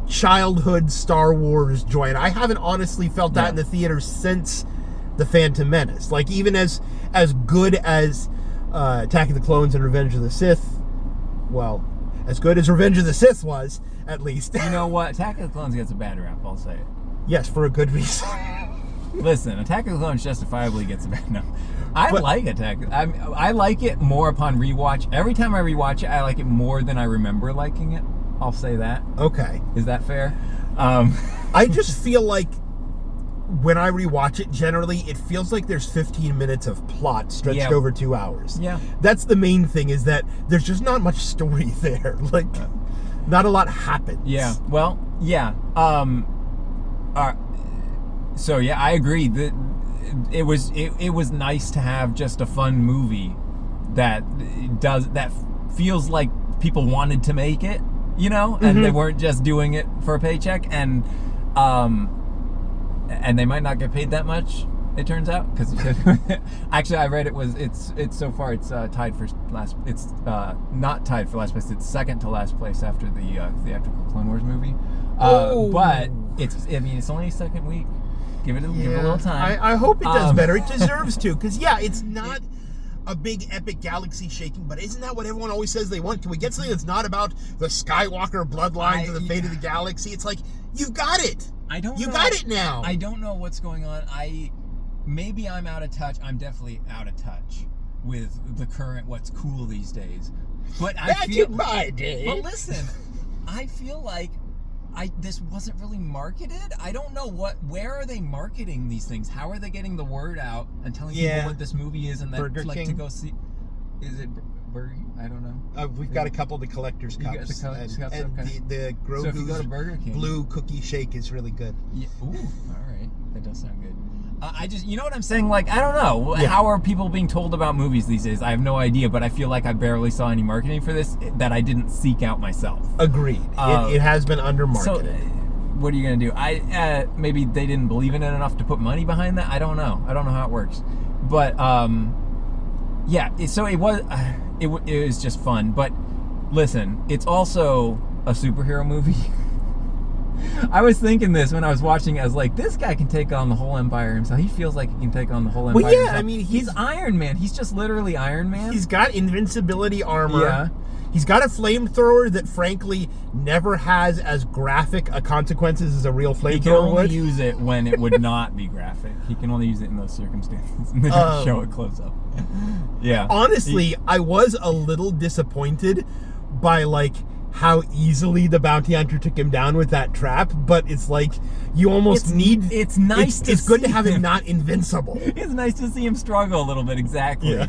childhood Star Wars joy. And I haven't honestly felt that in the theater since The Phantom Menace. Like, even as good as Attack of the Clones and Revenge of the Sith, well, as good as Revenge of the Sith was, at least. You know what? Attack of the Clones gets a bad rap, I'll say it. Yes, for a good reason. Listen, Attack of the Clones justifiably gets a bad no. I like Attack. I like it more upon rewatch. Every time I rewatch it, I like it more than I remember liking it. I'll say that. Okay. Is that fair? I just feel like when I rewatch it, generally, it feels like there's 15 minutes of plot stretched over 2 hours. Yeah. That's the main thing, is that there's just not much story there. Like, not a lot happens. Yeah. Well, yeah. So yeah, I agree that it was nice to have just a fun movie that feels like people wanted to make it, and they weren't just doing it for a paycheck, and they might not get paid that much, It turns out, because actually I read it's so far it's tied for last. It's not tied for last place. It's second to last place after the theatrical Clone Wars movie. But it's only second week. Give it a little time. I hope it does better. It deserves to, because it's not a big epic galaxy shaking, but isn't that what everyone always says they want? Can we get something that's not about the Skywalker bloodlines or the fate of the galaxy? It's like, you've got it. You got it now. I don't know what's going on. Maybe I'm out of touch. I'm definitely out of touch with the current what's cool these days. But Back in my day. But listen, I feel like this wasn't really marketed. I don't know where are they marketing these things? How are they getting the word out and telling people what this movie is and that Burger King. to go see? Is it Burger? I don't know. We've got a couple of the collector's cups, and okay. the Grogu's so if you go to Burger King, blue cookie shake is really good. Yeah. Ooh, all right, that does sound good. I just, you know what I'm saying? Like, I don't know. Yeah. How are people being told about movies these days? I have no idea, but I feel like I barely saw any marketing for this that I didn't seek out myself. Agreed. It has been under-marketed. So, what are you going to do? Maybe they didn't believe in it enough to put money behind that. I don't know. I don't know how it works. But, so it was just fun. But, listen, it's also a superhero movie. I was thinking this when I was watching it. I was like, this guy can take on the whole Empire himself. He feels like he can take on the whole Empire himself. I mean, he's Iron Man. He's just literally Iron Man. He's got invincibility armor. Yeah. He's got a flamethrower that, frankly, never has as graphic a consequences as a real flamethrower would. He can only use it when it would not be graphic. He can only use it in those circumstances. And they don't show it close up. Yeah. Honestly, I was a little disappointed by, how easily the bounty hunter took him down with that trap, but it's like you almost need. It's nice. It's good to have him not invincible. It's nice to see him struggle a little bit. Exactly.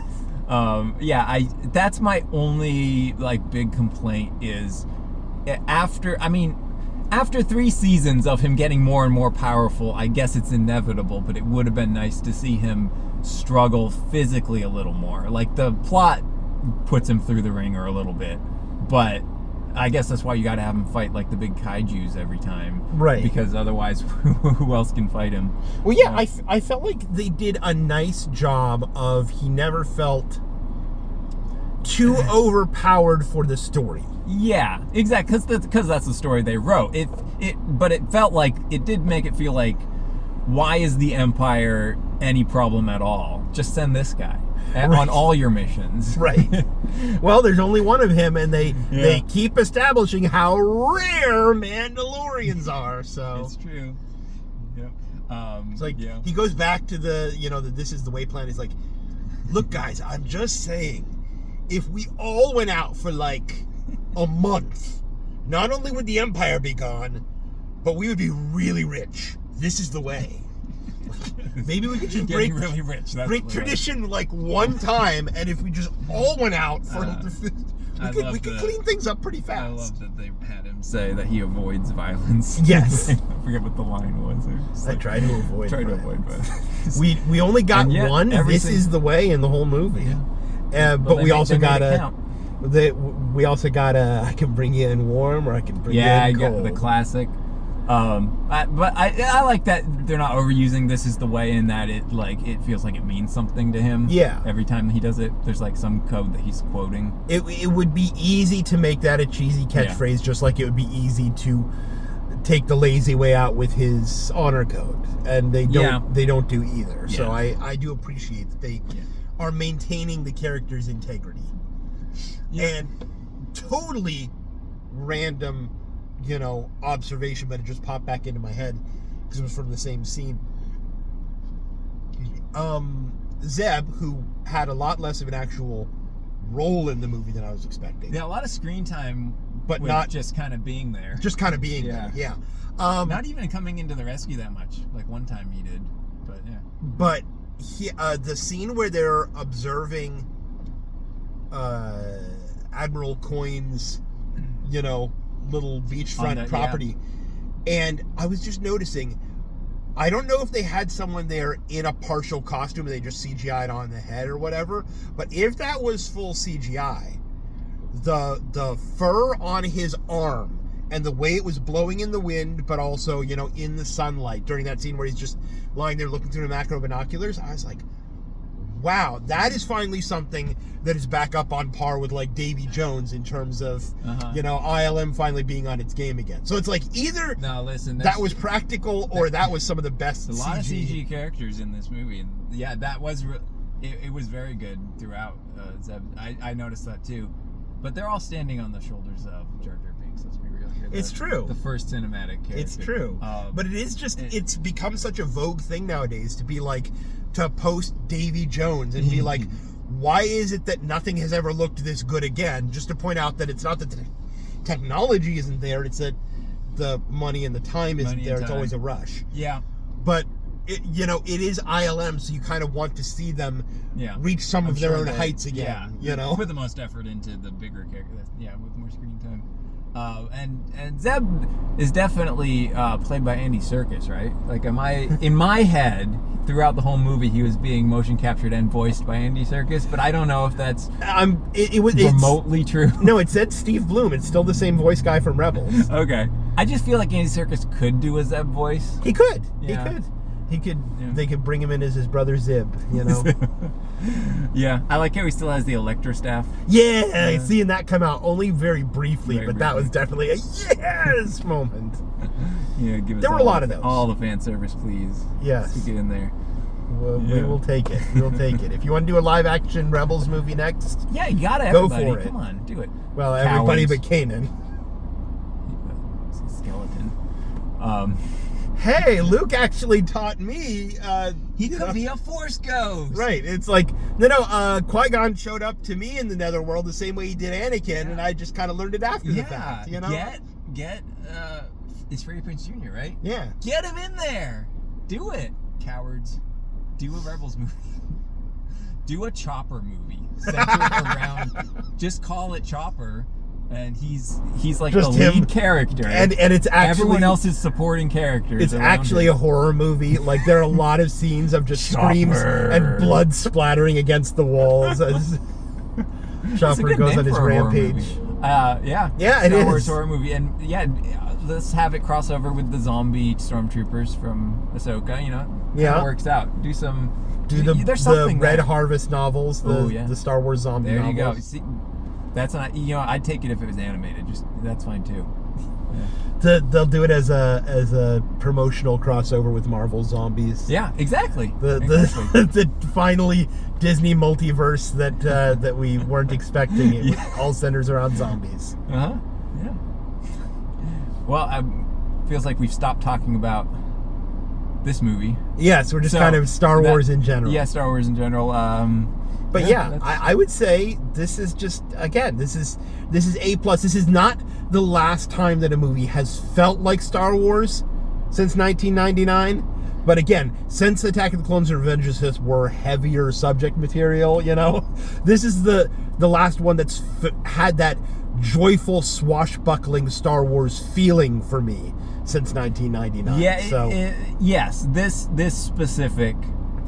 Yeah. That's my only big complaint is after 3 seasons of him getting more and more powerful. I guess it's inevitable, but it would have been nice to see him struggle physically a little more. Like the plot puts him through the ringer a little bit, but I guess that's why you got to have him fight the big kaijus every time, right? Because otherwise, who else can fight him? Well, yeah, I felt like they did a nice job of he never felt too overpowered for the story. Yeah, exactly. Because that's the story they wrote. But it felt like it did make it feel like, why is the Empire any problem at all? Just send this guy. On all your missions. Right. Well, there's only one of him, and they keep establishing how rare Mandalorians are. So it's true. Yeah. It's like he goes back to the this is the way plan. He's like, look, guys, I'm just saying, if we all went out for a month, not only would the Empire be gone, but we would be really rich. This is the way. Maybe we could just break really rich. Break tradition one time, and if we just all went out for we could clean things up pretty fast. I love that they had him say that he avoids violence. Yes. I forget what the line was. I try to avoid violence. We only got one. This is the way in the whole movie. Yeah. But we also got I can bring you in warm, or I can bring you in cold. Yeah, the classic. But I like that they're not overusing "this is the way" in that it feels like it means something to him. Yeah. Every time he does it, there's some code that he's quoting. It would be easy to make that a cheesy catchphrase, just like it would be easy to take the lazy way out with his honor code, and they don't do either. Yeah. So I do appreciate that they are maintaining the character's integrity. Yeah. And totally random observation, but it just popped back into my head because it was from the same scene. Zeb, who had a lot less of an actual role in the movie than I was expecting. Yeah, a lot of screen time, but not just kind of being there. Just kind of being there, yeah. Not even coming into the rescue that much. One time he did, but yeah. But the scene where they're observing Admiral Coyne's, little beachfront property, and I was just noticing, I don't know if they had someone there in a partial costume and they just CGI'd on the head or whatever, but if that was full CGI, the fur on his arm and the way it was blowing in the wind, but also, you know, in the sunlight during that scene where he's just lying there looking through the macro binoculars, I was like, wow, that is finally something that is back up on par with like Davy Jones in terms of, you know, ILM finally being on its game again. So it's like either that was practical or that was some of the best CG. A lot of CG CG characters in this movie. And yeah, that was, it was very good throughout. I noticed that too. But they're all standing on the shoulders of Jar Jar Binks, let's be real here. It's true. The first cinematic character. It's true. But it is just, it's become such a vogue thing nowadays to be like, to post Davy Jones and be like, why is it that nothing has ever looked this good again? Just to point out that it's not that the technology isn't there, it's that the money and the time isn't there. It's always a rush. Yeah. But, you know, it is ILM, so you kind of want to see them reach some of their own heights again. You know? Put the most effort into the bigger characters. Yeah, with more screen time. And Zeb is definitely played by Andy Serkis, right? Like, in my head, throughout the whole movie, he was being motion captured and voiced by Andy Serkis, but I don't know if that's remotely true. No, it said Steve Bloom. It's still the same voice guy from Rebels. Okay. I just feel like Andy Serkis could do a Zeb voice. He could. Yeah. He could. They could bring him in as his brother Zib, you know? Yeah. I like how he still has the Electro staff. Yeah, seeing that come out only very briefly, that was definitely a yes moment. Yeah, give us there were a lot of those. All the fan service, please. Yes. Stick it in there. We will take it. We'll take it. If you want to do a live action Rebels movie next, yeah, you gotta. Go everybody. for it. Come on, do it. Well, everybody but Kanan. Skeleton. Hey, Luke actually taught me. He could be a Force ghost. Right. It's like, no, Qui-Gon showed up to me in the Netherworld the same way he did Anakin, and I just kind of learned it after the fact, you know? It's Freddie Prinze Jr., right? Yeah. Get him in there. Do it, cowards. Do a Rebels movie. Do a Chopper movie. Centered around, just call it Chopper. And he's like just the lead character, and it's actually everyone else is supporting characters. It's actually a horror movie. Like there are a lot of scenes of just screams and blood splattering against the walls as Chopper goes on his rampage. Yeah, it is Star Wars horror movie, and let's have it cross over with the zombie stormtroopers from Ahsoka. You know, it works out. Do the Red Harvest novels, the Star Wars zombie novels. There you go. See, that's not, I'd take it if it was animated. That's fine too. Yeah. They'll do it as a promotional crossover with Marvel Zombies. Yeah, exactly. The finally Disney multiverse that we weren't expecting. It all centers around zombies. Yeah. Well, feels like we've stopped talking about this movie. Yes, we're just kind of Star Wars in general. Yeah, Star Wars in general. But I would say this is just, again, this is A+. This is not the last time that a movie has felt like Star Wars since 1999. But again, since Attack of the Clones and Revenge of the Sith were heavier subject material, you know, this is the last one that's had that joyful, swashbuckling Star Wars feeling for me since 1999. Yeah, so yes, this specific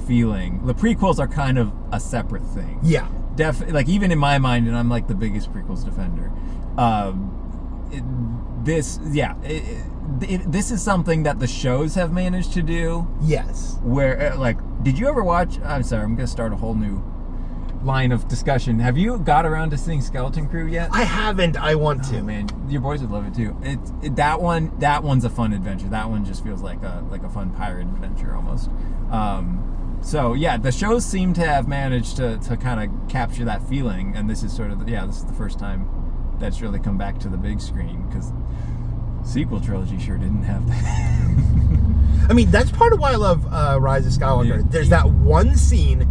feeling. The prequels are kind of a separate thing. Yeah. Like even in my mind, and I'm like the biggest prequels defender. This is something that the shows have managed to do. Yes. Where did you ever watch? I'm sorry, I'm gonna start a whole new line of discussion. Have you got around to seeing Skeleton Crew yet? I haven't. I want to. Man, your boys would love it too. That one's a fun adventure. That one just feels like a fun pirate adventure almost. So yeah, the shows seem to have managed to kind of capture that feeling, and this is sort of this is the first time that's really come back to the big screen, because sequel trilogy sure didn't have that. I mean, that's part of why I love Rise of Skywalker. Yeah. There's that one scene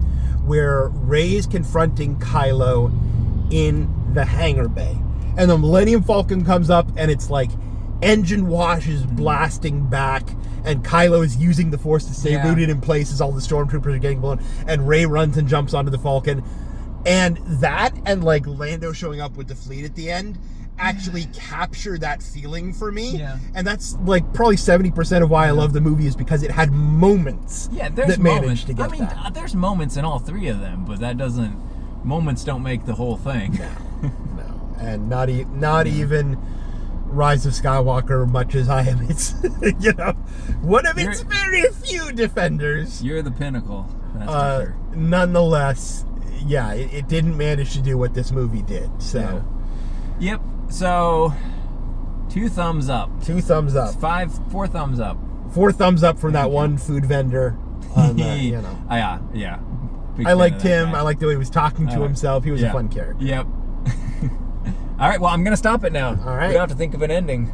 where Rey is confronting Kylo in the hangar bay, and the Millennium Falcon comes up, and it's like engine wash is blasting back, and Kylo is using the Force to stay rooted in place as all the stormtroopers are getting blown, and Rey runs and jumps onto the Falcon. And that, and like Lando showing up with the fleet at the end, actually capture that feeling for me. Yeah. And that's like probably 70% of why I love the movie, is because it had moments that managed to get that. There's moments in all three of them, but moments don't make the whole thing. No. And not even Rise of Skywalker much as I am its, one of its very few defenders. You're the pinnacle. That's for sure. Nonetheless, yeah, it didn't manage to do what this movie did. So, yeah. Yep. So, 2 thumbs up. 2 thumbs up. 4 thumbs up. 4 thumbs up from that one food vendor. Yeah. I liked him. I liked the way he was talking to himself. He was a fun character. Yep. All right. Well, I'm gonna stop it now. All right. We don't have to think of an ending.